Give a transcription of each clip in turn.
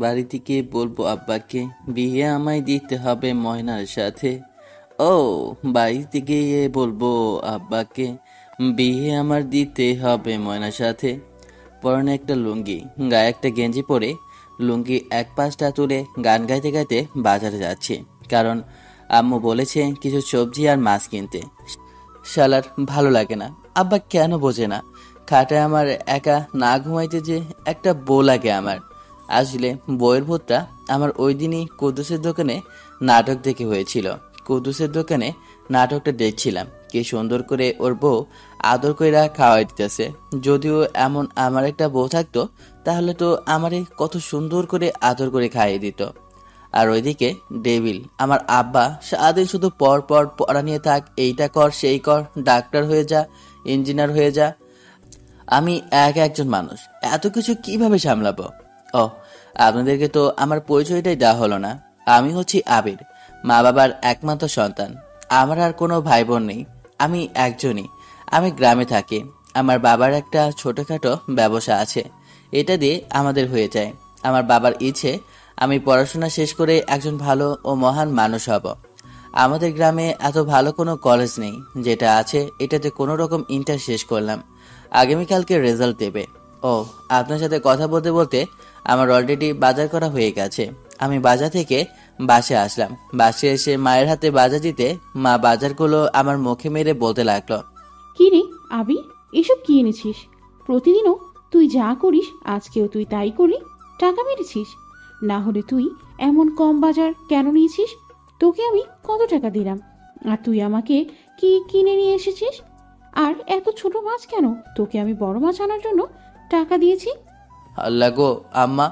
বাড়িতে গিয়ে বলবো আব্বাকে বিয়ে আমায় দিতে হবে ময়নার সাথে। ও, বাড়িতে গিয়ে বলবো আব্বাকে বিয়ে আমার দিতে হবে ময়নার সাথে। পরনে একটা লুঙ্গি, গায়ে একটা গেঞ্জি পরে লুঙ্গি এক পাশটা তুলে গান গাইতে গাইতে বাজারে যাচ্ছি, কারণ আম্মু বলেছে কিছু সবজি আর মাছ কিনতে। শালার ভালো লাগে না, আব্বা কেন বোঝে না? খাটায় আমার একা না ঘুমাইতে যে একটা বউ লাগে আমার। আসলে বইয়ের ভূতটা আমার ওই দিনই কুদ্দুসের দোকানে নাটক দেখে হয়েছিল। কুদ্দুসের দোকানে নাটকটা দেখছিলাম, কি সুন্দর করে ওর বউ আদর কইরা খাওয়াই দিতেছে। যদিও এমন আমার একটা বউ থাকতো তাহলে তো আমারে কত সুন্দর করে আদর করে খাইয়ে দিত। আর ওইদিকে ডেভিল আমার আব্বা সারাদিন শুধু পর পর পড়া নিয়ে থাক, এইটা কর সেই কর, ডাক্তার হয়ে যা, ইঞ্জিনিয়ার হয়ে যা। আমি একজন মানুষ, এত কিছু কিভাবে সামলাবো? ও, আপনাদেরকে তো আমার পরিচয়টাই দেওয়া হলো না। আমি হচ্ছি আবির, মা বাবার একমাত্র সন্তান। আমার আর কোনো ভাই বোন নেই, আমি একজনই। আমি গ্রামে থাকি। আমার বাবার একটা ছোটখাটো ব্যবসা আছে, এটা দিয়ে আমাদের হয়ে যায়। আমার বাবার ইচ্ছে আমি পড়াশোনা শেষ করে একজন ভালো ও মহান মানুষ হব। আমাদের গ্রামে এত ভালো কোনো কলেজ নেই, যেটা আছে এটাতে কোনো রকম ইন্টার শেষ করলাম। আগামীকালকে রেজাল্ট দেবে। ও, আপনার সাথে কথা বলতে বলতে আমার অলরেডি বাজার করা হয়ে গেছে। আমি বাজার থেকে বাসে আসলাম। বাসে এসে মায়ের হাতে বাজার দিতে মা বাজারগুলো আমার মুখে মেরে বলতে লাগলো, কি রে আবি, এসব কি এনেছিস? প্রতিদিনও তুই যা করিস আজকেও তুই তাই করি, টাকা মেরেছিস? না হলে তুই এমন কম বাজার কেন নিয়েছিস? তোকে আমি কত টাকা দিলাম আর তুই আমাকে কি কিনে নিয়ে এসেছিস? আর এত ছোট মাছ কেন? তোকে আমি বড় মাছ আনার জন্য টাকা দিয়েছি। আল্লাহ গো আম্মা,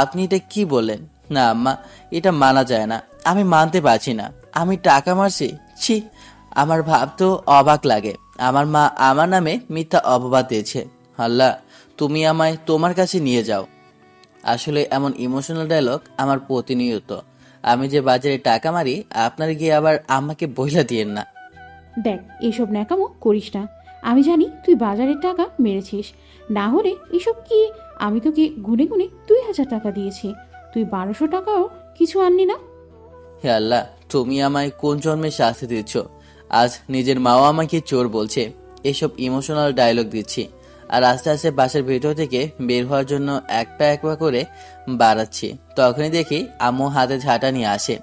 আপনি এটা কি বললেন? না আম্মা, এটা মানা যায় না, আমি মানতে পারছি না। আমি টাকা মারছি? ছি, আমার ভাবতেও অবাক লাগে। আমার মা আমার নামে মিথ্যা অপবাদ দিয়েছে। আল্লাহ, তুমি আমায় তোমার কাছে নিয়ে যাও। আসলে এমন ইমোশনাল ডায়লগ আমার প্রতিনিয়ত। আমি যে বাজারে টাকা মারি, আপনার গিয়ে আবার আম্মাকে বইলা দিয়েন না। দেখ, এসব ন্যাকামো করিস না। আমি জানি তুই বাজারের টাকা মেরেছিস, না হলে এসব কি? আমি তোকে গুনে গুনে 2,000 টাকা দিয়েছি, তুই 1,200 টাকাও কিছু আনলি না। হে আল্লাহ, তুমি আমায় কোন জন্মে শাস্তি দিচ্ছ? আজ নিজের মাও আমাকে চোর বলছে। এসব ইমোশনাল ডায়লগ দিচ্ছি আর আস্তে আস্তে বাসার ভেতর থেকে বের হওয়ার জন্য এক পা করে বাড়াচ্ছি। তখনই দেখি আম্মু হাতে ঝাঁটা নিয়ে আসে।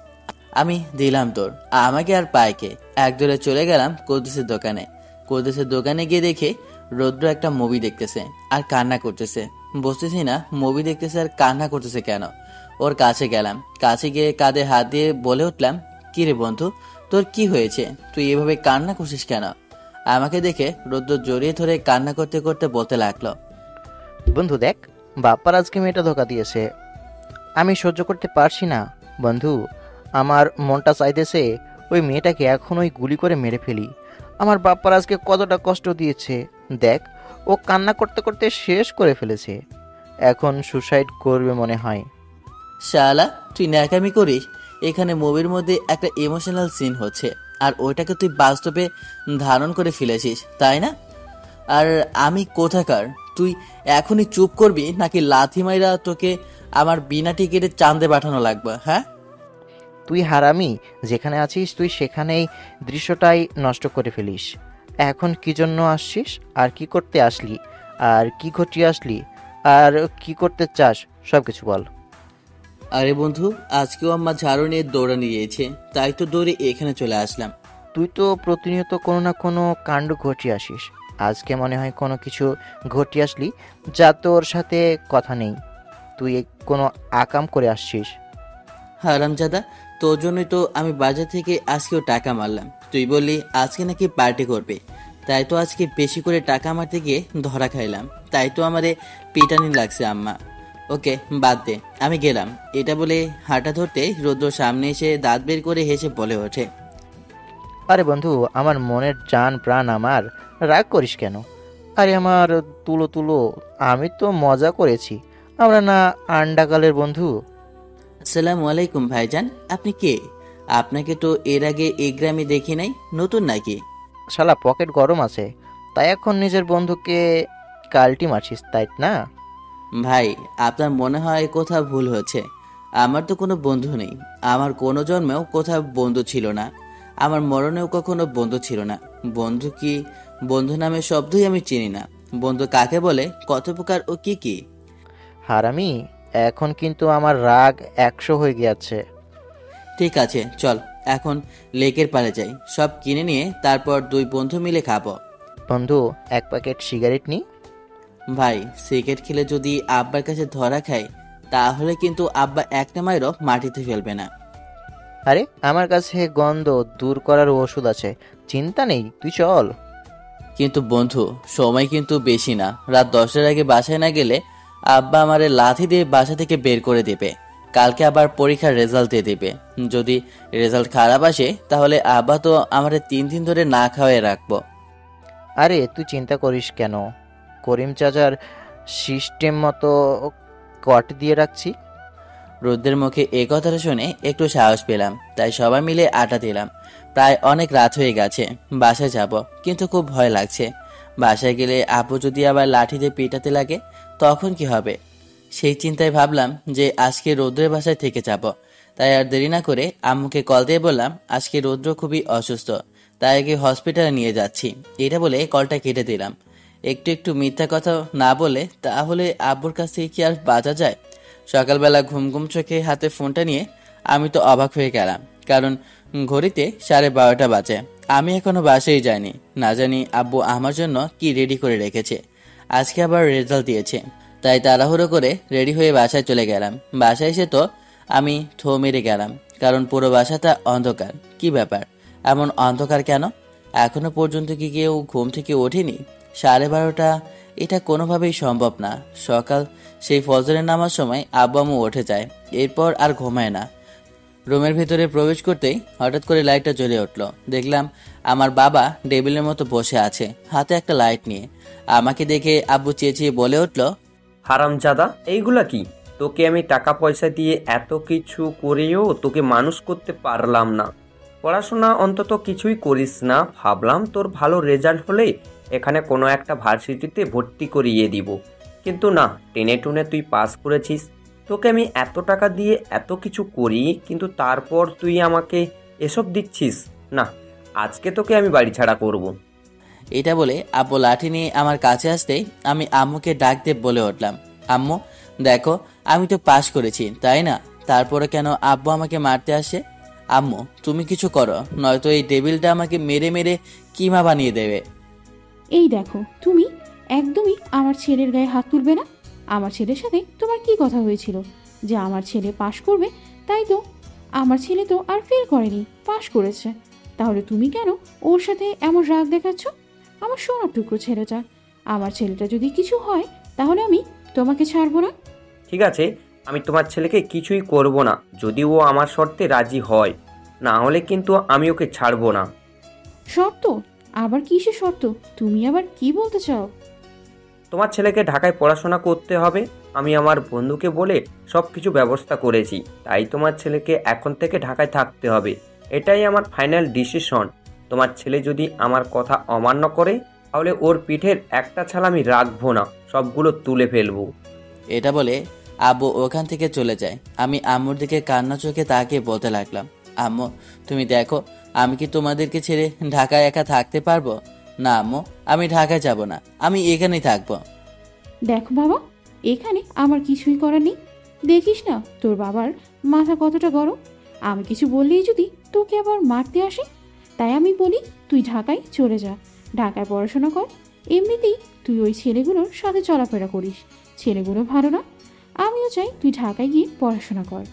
আমি দিলাম তোর, আমাকে আর পায়কে। একদৌড়ে চলে গেলাম কুদ্দুসের দোকানে। কুদ্দুসের দোকানে গিয়ে দেখি রৌদ্র একটা মুভি দেখতেছে আর কান্না করতেছে। বুঝতেছি না মুভি দেখতেছে আর কান্না করতেছে কেন। ওর কাছে গেলাম, কাছে গিয়ে কাঁধে হাত দিয়ে বলে উঠলাম, কি রে বন্ধু, তোর কি হয়েছে? তুই এভাবে কান্না করছিস কেন? আমাকে দেখে রৌদ্র জড়িয়ে ধরে কান্না করতে করতে বলতে লাগলো, বন্ধু দেখ, বাপ্পার আজকে মেয়েটা ধোকা দিয়েছে। আমি সহ্য করতে পারছি না বন্ধু। আমার মনটা চাইতেছে ওই মেয়েটাকে এখনই গুলি করে মেরে ফেলি। আমার বাপ্পার আজকে কতটা কষ্ট দিয়েছে দেখ, ও কান্না করতে করতে শেষ করে ফেলেছে। এখন সুসাইড করবে মনে হয়। শালা, তুই ন্যাকামি করিস? এখানে মুভির মধ্যে একটা ইমোশনাল সিন হচ্ছে আর ওইটাকে তুই বাস্তবে ধারণ করে ফেলেছিস, তাই না? আর আমি কোথাকার? তুই এখনই চুপ করবি নাকি লাথি মাইরা তোকে আমার বিনা টিকিটে চাঁদে পাঠানো লাগবে? হ্যাঁ, তুই হারামি, যেখানে আছিস তুই সেখানেই দৃশ্যটাই নষ্ট করে ফেলিস। এখন কি জন্য আসছিস, আর কি করতে আসলি, আর কি ঘটিয়ে আসলি, আর কি করতে চাস, সব কিছু বল। আরে বন্ধু, আজকেও আম্মা ঝাড়ু নিয়ে দৌড়ানি দিয়েছে, তাই তো দৌড়ে এখানে চলে আসলাম। তুই তো প্রতিনিয়ত কোনো না কোনো কাণ্ড ঘটিয়ে আসিস। আজকে মনে হয় কোনো কিছু ঘটিয়ে আসলি যা তোর সাথে কথা নেই। তুই কোনো আকাম করে আসছিস। হারামজাদা, তোর জন্যই তো আমি বাজার থেকে আজকেও টাকা মারলাম। তুই বললি আজকে নাকি পার্টি করবে, তাই তো আজকে বেশি করে টাকা মারতে গিয়ে ধরা খাইলাম। তাই তো আমারে পিটানি লাগছে আম্মা। ওকে, বাদ দে, আমি গেলাম। এটা বলে হাঁটা ধরতে রৌদ্র সামনে এসে দাঁত বের করে হেসে বলে ওঠে, আরে বন্ধু, আমার মনের জান প্রাণ আমার, রাগ করিস কেন? আরে আমার তুলো তুলো, আমি তো মজা করেছি। আমরা না আন্ডাকালের বন্ধু। আসসালামু আলাইকুম ভাইজান, আপনি কে? আপনাকে তো এর আগে এই গ্রামে দেখি নাই, নতুন নাকি? শালা পকেট গরম আছে, তাই এখন নিজের বন্ধুকে কাল্টি মারছিস, তাই না? ভাই, আপনার মনে হয় কোথাও ভুল হচ্ছে। আমার তো কোনো বন্ধু নেই। আমার কোনো জন্মেও কোথাও বন্ধু ছিল না। আমার মরণেও কখনো বন্ধু ছিল না। বন্ধু কি, বন্ধু নামের শব্দই আমি চিনি না। বন্ধু কাকে বলে, কত প্রকার ও কি কি? হারামি, এখন কিন্তু আমার রাগ 100 হয়ে গিয়েছে। ঠিক আছে, চল এখন লেকের পাড়ে যাই। সব কিনে নিয়ে তারপর দুই বন্ধু মিলে খাবো। বন্ধু, 1 প্যাকেট সিগারেট নি। ভাই, সিগারেট খেলে যদি আব্বার কাছে ধরা খাই, তাহলে কিন্তু আব্বা একটা মাইরও মাটিতে ফেলবে না। আরে, আমার কাছে গন্ধ দূর করার ওষুধ আছে, চিন্তা নেই, তুই চল। কিন্তু বন্ধু, সময় কিন্তু বেশি না। রাত 10টার আগে বাসায় না গেলে আব্বা আমারে লাথি দিয়ে বাসা থেকে বের করে দেবে। কালকে আবার পরীক্ষার রেজাল্ট দিয়ে দেবে। যদি রেজাল্ট খারাপ আসে, তাহলে আব্বা তো আমারে 3 দিন ধরে না খাওয়াই রাখবো। আরে তুই চিন্তা করিস কেন, করিম চাচার সিস্টেম মতো কট দিয়ে রাখছি। রুদ্রের মুখে এ কথাটা শুনে একটু সাহস পেলাম, তাই সবাই মিলে আটা দিলাম। প্রায় অনেক রাত হয়ে গেছে, বাসায় যাব, কিন্তু খুব ভয় লাগছে। বাসায় গেলে আপু যদি আবার লাঠি দিয়ে পিটাতে লাগে, তখন কি হবে? সেই চিন্তায় ভাবলাম যে আজকে রৌদ্রের বাসায় থেকে যাব। তাই আর দেরি না করে আম্মুকে কল দিয়ে বললাম, আজকে রৌদ্র খুবই অসুস্থ, তাই আগে হসপিটালে নিয়ে যাচ্ছি। এটা বলে কলটা কেটে দিলাম। একটু একটু মিথ্যা কথা না বলে তাহলে আব্বুর কাছ থেকে কি আর বাঁচা যায়? সকালবেলা ঘুম ঘুম চোখে হাতে ফোনটা নিয়ে আমি তো অবাক হয়ে গেলাম, কারণ ঘড়িতে 12:30 বাজে। আমি এখনো বাসায় যাইনি। না জানি আব্বু আমার জন্য কি রেডি করে রেখেছে। আজকে আবার রেজাল্ট দিয়েছে, তাই তাড়াহুড়ো করে রেডি হয়ে বাসায় চলে গেলাম। বাসায় এসে তো আমি থো মেরে গেলাম, কারণ পুরো বাসাটা অন্ধকার। কি ব্যাপার, এমন অন্ধকার কেন? এখনো পর্যন্ত কি কেউ ঘুম থেকে ওঠেনি? 12:30, এটা কোনোভাবেই সম্ভব না। সকাল সেই ফজরের নামার সময় আব্বু আম্মু উঠে যায়, এরপর আর ঘুমায় না। রুমের ভিতরে প্রবেশ করতেই হঠাৎ করে লাইটটা জ্বলে উঠল। দেখলাম আমার বাবা টেবিলের মতো বসে আছে, হাতে একটা লাইট নিয়ে। আমাকে দেখে আব্বু চেঁচিয়ে বলে উঠল, হারামজাদা, এইগুলা কি? তোকে আমি টাকা পয়সা দিয়ে এত কিছু করেও তোকে মানুষ করতে পারলাম না। পড়াশোনা অন্তত কিছুই করিস না। ভাবলাম তোর ভালো রেজাল্ট হলে এখানে কোনো একটা ভার্সিটিতে ভর্তি করিয়ে দিব, কিন্তু না, টেনে টুনে তুই পাস করেছিস। তোকে আমি এত টাকা দিয়ে এত কিছু করি, কিন্তু তারপর তুই আমাকে এসব দিচ্ছিস? না, আজকে তোকে আমি বাড়ি ছাড়া করব। এটা বলে আব্বু লাঠি নিয়ে আমার কাছে আসতেই আমি আম্মুকে ডাক দিয়ে বলে উঠলাম, আম্মু দেখো, আমি তো পাশ করেছি, তাই না? তারপরে কেন আব্বু আমাকে মারতে আসে? আম্মু, তুমি কিছু করো, নয়তো এই টেবিলটা আমাকে মেরে মেরে কিমা বানিয়ে দেবে। এই দেখো, তুমি একদমই আমার ছেলের গায়ে হাত তুলবে না। আমার ছেলের সাথে তোমার কি কথা হয়েছিল যে আমার ছেলে পাশ করবে? তাই তো, আমার ছেলে তো আর ফেল করেনি, পাশ করেছে। তাহলে তুমি কেন ওর সাথে এমন রাগ দেখাচ্ছ? আমার সোনার টুকরো ছেলেটা, আমার ছেলেটা যদি কিছু হয় তাহলে আমি তোমাকে ছাড়বো না। ঠিক আছে, আমি তোমার ছেলেকে কিছুই করব না যদি ও আমার শর্তে রাজি হয়, না হলে কিন্তু আমি ওকে ছাড়বো না। শর্ত? আবার কিসের শর্ত? তুমি আবার কি বলতে চাও? তোমার ছেলেকে ঢাকায় পড়াশোনা করতে হবে। আমি আমার বন্ধুকে বলে সব কিছু ব্যবস্থা করেছি, তাই তোমার ছেলেকে এখন থেকে ঢাকায় থাকতে হবে। এটাই আমার ফাইনাল ডিসিশন। তোমার ছেলে যদি আমার কথা অমান্য করে, তাহলে ওর পিঠের একটা ছাল আমি রাখবো না, সবগুলো তুলে ফেলবো। এটা বলে আব্বু ওখান থেকে চলে যায়। আমি আম্মুর দিকে কান্না চোখে তাকিয়ে বলতে লাগলাম, আম্মু তুমি দেখো, আমি কি তোমাদেরকে ছেড়ে ঢাকায় একা থাকতে পারবো? না আম্মু, আমি ঢাকায় যাব না, আমি এখানেই থাকবো। দেখো বাবা, এখানে আমার কিছুই করার নেই। দেখিস না তোর বাবার মাথা কতটা গরম। আমি কিছু বললেই যদি তোকে আবার মারতে আসে। তাই আমি বলি তুই ঢাকায় চলে যা, ঢাকায় পড়াশোনা কর। এমনিতেই তুই ওই ছেলেগুলোর সাথে চলাফেরা করিস, ছেলেগুলো ভালো না। আমিও চাই তুই ঢাকায় গিয়ে পড়াশোনা কর।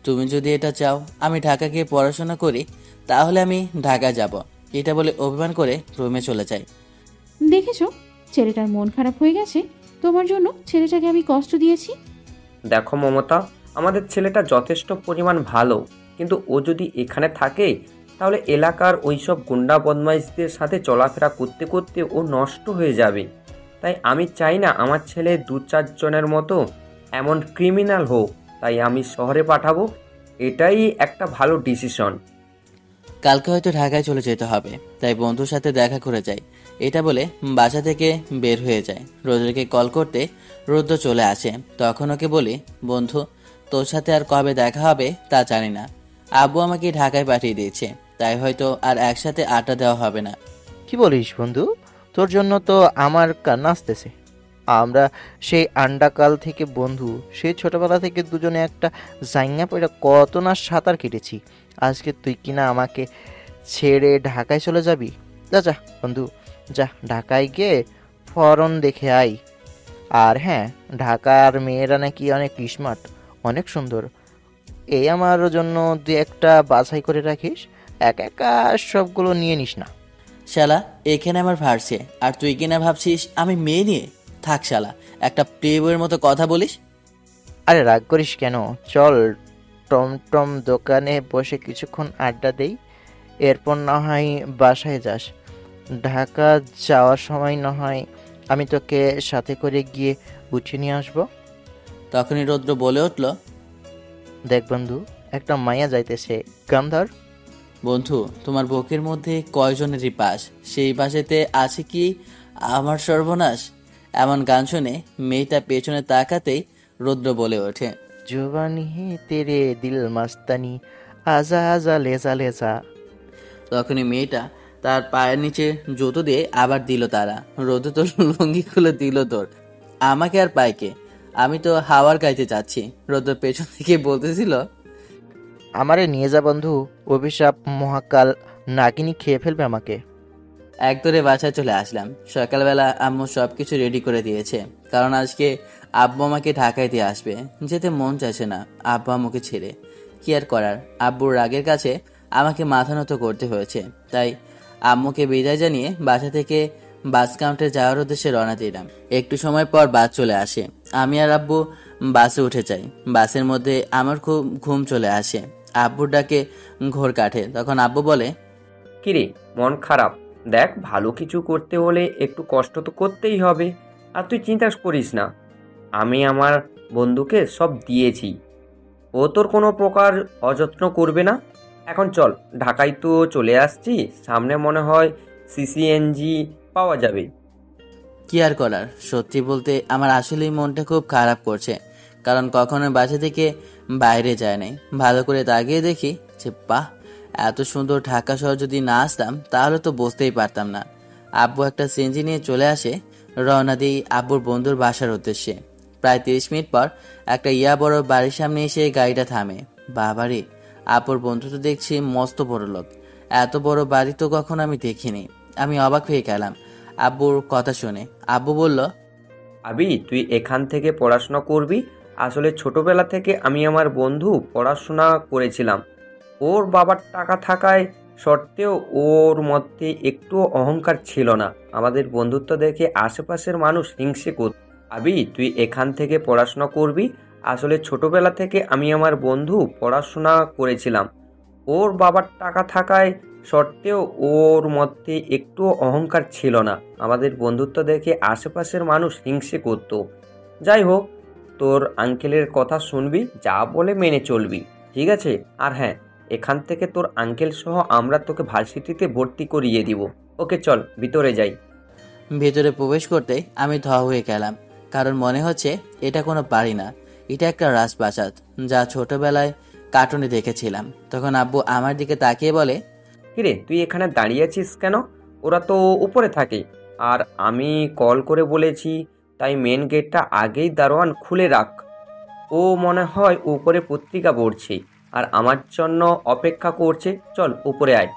তুমি যদি এটা চাও আমি ঢাকা গিয়ে পড়াশোনা করি, তাহলে আমি ঢাকা যাব। এটা বলে অভিমান করে রুমে চলে যাই। দেখেছো, ছেলেটার মন খারাপ হয়ে গেছে। তোমার জন্য ছেলেটাকে আমি কষ্ট দিয়েছি। দেখো মমতা, আমাদের ছেলেটা যথেষ্ট পরিমাণ ভালো, কিন্তু ও যদি এখানে থাকে তাহলে এলাকার ওইসব গুন্ডা বদমাইশদের সাথে চলাফেরা করতে করতে ও নষ্ট হয়ে যাবে। তাই আমি চাই না আমার ছেলে 2-4 জনের মতো এমন ক্রিমিনাল হোক। তাই আমি শহরে পাঠাবো, এটাই একটা ভালো ডিসিশন। কালকে হয়তো ঢাকায় চলে যেতে হবে, তাই বন্ধুর সাথে দেখা করে যাই। এটা বলে বাসা থেকে বের হয়ে যায়। রৌদ্রকে কল করতে রৌদ্র চলে আসে। তখন ওকে বলি, বন্ধু তোর সাথে আর কবে দেখা হবে তা জানি না। আব্বু আমাকে ঢাকায় পাঠিয়ে দিয়েছে, তাই হয়তো আর একসাথে আড্ডা দেওয়া হবে না। কি বলিস বন্ধু? তোর জন্য তো আমার কান্না আসতেছে। আমরা সেই আন্ডাকাল থেকে বন্ধু, সেই ছোটবেলা থেকে দুজনে একটা জাইঙ্গা পড়ে কত না সাঁতার কেটেছি। আজকে তুই কিনা আমাকে ছেড়ে ঢাকায় চলে যাবি? যা যা বন্ধু, যা ঢাকায় গিয়ে ফরন দেখে আয়। আর হ্যাঁ, ঢাকার মেয়েরা নাকি অনেক স্মার্ট, অনেক সুন্দর। এই আমার জন্য দু একটা বাছাই করে রাখিস, একা একা সবগুলো নিয়ে নিস না। শালা এখানে আমার ভার্সে, আর তুই কিনা ভাবছিস আমি মেয়ে নিয়ে? থাক শালা, একটা প্লে বইয়ের মতো কথা বলিস। আরে রাগ করিস কেন? চল টমটম দোকানে বসে কিছুক্ষণ আড্ডা দেই, এরপর না হয় বাসায় যাস। ঢাকা যাওয়ার সময় না হয় আমি তোকে সাথে করে গিয়ে উঠিয়ে নিয়ে আসবো। তখনই রৌদ্র বলে উঠল, দেখ বন্ধু, একটা মাইয়া যাইতেছে, গান ধর। বন্ধু তোমার বুকের মধ্যে কয়জনেরই পাস, সেই পাশেতে আছে কি আমার সর্বনাশ। এমন গান শুনে মেয়েটা পেছনে তাকাতেই রৌদ্র বলে ওঠে, জুবানি হে তেরে দিল মাস্তানি, আজা আজা লেজা লেজা। তখনই মেয়েটা তার পায়ের নিচে জুতো দিয়ে আবার দিল তারা। রৌদ্র তো লুঙ্গি খুলে দিল তোর, আমাকে আর পাইকে, আমি তো হাওয়ার গাইতে যাচ্ছি। রৌদ্র পেছন থেকে বলতেছিল, আমারে নিয়ে যা বন্ধু, অভিশাপ মহাকাল নাগিনী খেয়ে ফেলবে আমাকে। এক দৌড়ে বাসায় চলে আসলাম। সকালবেলা আম্মু সবকিছু রেডি করে দিয়েছে, কারণ আজকে আব্বু আমাকে ঢাকায় দিয়ে আসবে। যেতে মন চাইছে না আব্বু আম্মুকে ছেড়ে। কি আর করার, আব্বুর রাগের কাছে আমাকে মাথা নত করতে হয়েছে। তাই আম্মুকে বিদায় জানিয়ে বাসা থেকে বাস কাউন্টারে যাওয়ার উদ্দেশ্যে রওনা দিলাম। একটু সময় পর বাস চলে আসে। আমি আর আব্বু বাসে উঠে যাই। বাসের মধ্যে আমার খুব ঘুম চলে আসে। আব্বুর ডাকে ঘোর কাটে। তখন আব্বু বলে, কিরে মন খারাপ? দেখ, ভালো কিছু করতে হলে একটু কষ্ট তো করতেই হবে। আর তুই চিন্তা করিস না, আমি আমার বন্ধুকে সব দিয়েছি, ও তোর কোনো প্রকার অযত্ন করবে না। এখন চল, ঢাকায় তো চলে আসছি, সামনে মনে হয় সিসিএনজি পাওয়া যাবে। কি আর করার, সত্যি বলতে আমার আসলেই মনটা খুব খারাপ করছে, কারণ কখনো বাসা থেকে বাইরে যায় নাই। ভালো করে তাকিয়ে দেখি যে বাহ, এত সুন্দর ঢাকা শহর যদি না আসতাম তাহলে তো বুঝতেই পারতাম না। আব্বু একটা সিএনজি নিয়ে চলে আসে। রওনা দিই আব্বুর বন্ধুর বাসার উদ্দেশ্যে। প্রায় 30 মিনিট পর একটা ইয়া বড় বাড়ির সামনে এসে গাড়িটা থামে। বাবারে, আব্বুর বন্ধু তো দেখছি মস্ত বড় লোক। এত বড় বাড়ি তো কখনো আমি দেখিনি। আমি অবাক হয়ে গেলাম আব্বুর কথা শুনে। আব্বু বলল, আবি তুই এখান থেকে পড়াশোনা করবি? আসলে ছোটবেলা থেকে আমি আমার বন্ধু পড়াশোনা করেছিলাম। ওর বাবার টাকা থাকায় সত্ত্বেও ওর মধ্যে একটুও অহংকার ছিল না। আমাদের বন্ধুত্ব দেখে আশেপাশের মানুষ হিংসে করত। আবি তুই এখান থেকে পড়াশোনা করবি? আসলে ছোটবেলা থেকে আমি আমার বন্ধু পড়াশোনা করেছিলাম। ওর বাবার টাকা থাকায় সত্ত্বেও ওর মধ্যে একটুও অহংকার ছিল না। আমাদের বন্ধুত্ব দেখে আশেপাশের মানুষ হিংসে করত। যাই হোক, তোর আঙ্কেলের কথা শুনবি, যা বলে মেনে চলবি, ঠিক আছে? আর হ্যাঁ, এখান থেকে তোর আঙ্কেল সহ আমরা তোকে ভার্সিটিতে ভর্তি করিয়ে দিব। ওকে, চল ভিতরে যাই। ভেতরে প্রবেশ করতে আমি থ হয়ে গেলাম, কারণ মনে হচ্ছে এটা কোনো বাড়ি না, এটা একটা রাজপ্রাসাদ, যা ছোটবেলায় কার্টুনে দেখেছিলাম। তখন আব্বু আমার দিকে তাকিয়ে বলে, কিরে তুই এখানে দাঁড়িয়ে আছিস কেন? ওরা তো উপরে থাকে, আর আমি কল করে বলেছি, তাই মেন গেটটা আগেই দারোয়ান খুলে রাখ। ও মনে হয় উপরে পত্রিকা পড়ছে আর আমার জন্য অপেক্ষা করছে। চল উপরে আয়।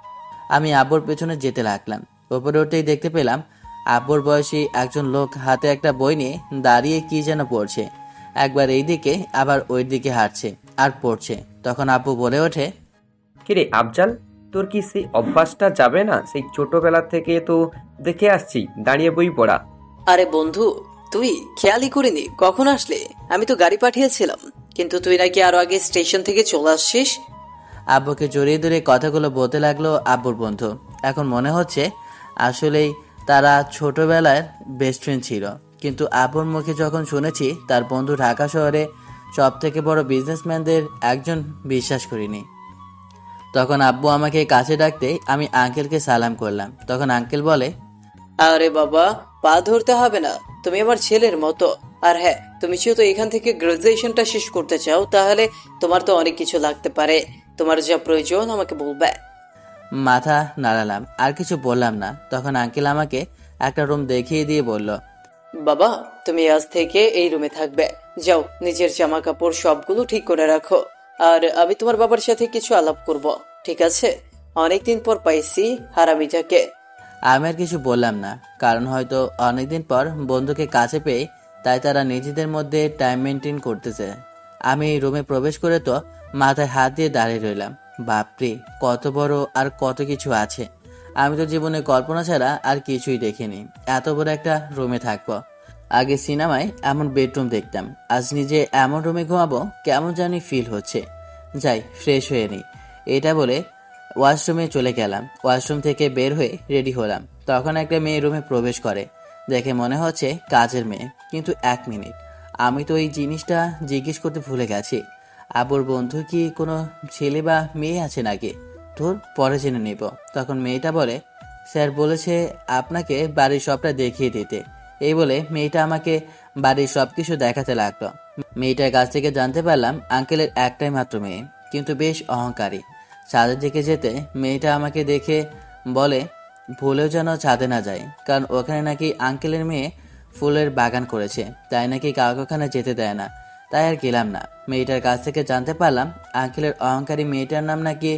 আমি আব্বুর পেছনে যেতে লাগলাম। উপরে উঠতেই দেখতে পেলাম আব্বুর বয়সী একজন লোক হাতে একটা বই নিয়ে দাঁড়িয়ে কি যেন পড়ছে। একবার এই দিকে আবার ওই দিকে হাঁটছে আর পড়ছে। তখন আব্বু বলে ওঠে, কিরে আফজাল, তোর কি সেই অভ্যাসটা যাবে না? সেই ছোটবেলা থেকে তো দেখে আসছি দাঁড়িয়ে বই পড়া। আরে বন্ধু, তুই খেয়ালই করিনি কখন আসলে? আমি তো গাড়ি পাঠিয়েছিলাম, কিন্তু তুই নাকি আরো আগে স্টেশন থেকে চলে আসছিস। আব্বুকে জড়িয়ে ধরে কথাগুলো বলতে লাগলো আব্বুর বন্ধু। এখন মনে হচ্ছে আসলেই তারা ছোটবেলার বেস্ট ফ্রেন্ড ছিল, কিন্তু আব্বুর মুখে যখন শুনেছি তার বন্ধু ঢাকা শহরে সব থেকে বড় বিজনেসম্যানদের একজন, বিশ্বাস করিনি। তখন আব্বু আমাকে কাছে ডাকতে আমি আঙ্কেলকে সালাম করলাম। তখন আঙ্কেল বলে, আরে বাবা, পা ধরতে হবে না, তুমি আমার ছেলের মতো। আর হ্যাঁ, তুমি যেহেতু এখান থেকে গ্রাজুয়েশনটা শেষ করতে চাও, তাহলে তোমার তো অনেক কিছু লাগতে পারে। তোমার যা প্রয়োজন আমাকে বলবে। মাথা নাড়ালাম, আর কিছু বললাম না। তখন আঙ্কেল আমাকে একটা রুম দেখিয়ে দিয়ে বলল, বাবা, তুমি আজ থেকে এই রুমে থাকবে। যাও, নিজের জামা কাপড় সবগুলো ঠিক করে রাখো। আর আমি তোমার বাবার সাথে কিছু আলাপ করব, ঠিক আছে? অনেকদিন পর পাইছি হারামিটাকে। আমি আর কিছু বললাম না, কারণ হয়তো অনেকদিন পর বন্ধুকে কাছে পেয়ে তাই তারা নিজেদের মধ্যে টাইম মেনটেন করতেছে। আমি রুমে প্রবেশ করে তো মাথায় হাত দিয়ে দাঁড়িয়ে রইলাম। বাপরে, কত বড় আর কত কিছু আছে! আমি তো জীবনে কল্পনা ছাড়া আর কিছুই দেখিনি, এত বড় একটা রুমে থাকবো। আগে সিনেমায় এমন বেডরুম দেখতাম, আজ নিজে এমন রুমে ঘুমাবো, কেমন জানি ফিল হচ্ছে। যাই, ফ্রেশ হয়ে নিই। এটা বলে ওয়াশরুমে চলে গেলাম। ওয়াশরুম থেকে বের হয়ে রেডি হলাম। তখন একটা মেয়ে রুমে প্রবেশ করে। দেখে মনে হচ্ছে কাজের মেয়ে, কিন্তু 1 মিনিট, আমি তো এই জিনিসটা জিজ্ঞেস করতে ভুলে গেছি। আবুর বন্ধু কি কোনো ছেলে বা মেয়ে আছে নাকি? তোর পরে জেনে নেব। তখন মেয়েটা বলে, স্যার বলেছে আপনাকে বাড়ির সবটা দেখিয়ে দিতে। এই বলে মেয়েটা আমাকে বাড়ির সবকিছু দেখাতে লাগলো। মেয়েটার কাছ থেকে জানতে পারলাম আঙ্কেলের একটাই মাত্র মেয়ে, কিন্তু বেশ অহংকারী। ছাদের দিকে যেতে মেয়েটা আমাকে দেখে বলে ভুলেও যেন ছাদে না যায়, কারণ ওখানে নাকি আঙ্কেলের মেয়ে ফুলের বাগান করেছে, তাই নাকি কাউকে ওখানে যেতে দেয় না। তাই আর গেলাম না। মেয়েটার কাছ থেকে জানতে পারলাম আঙ্কেলের অহংকারী মেয়েটার নাম নাকি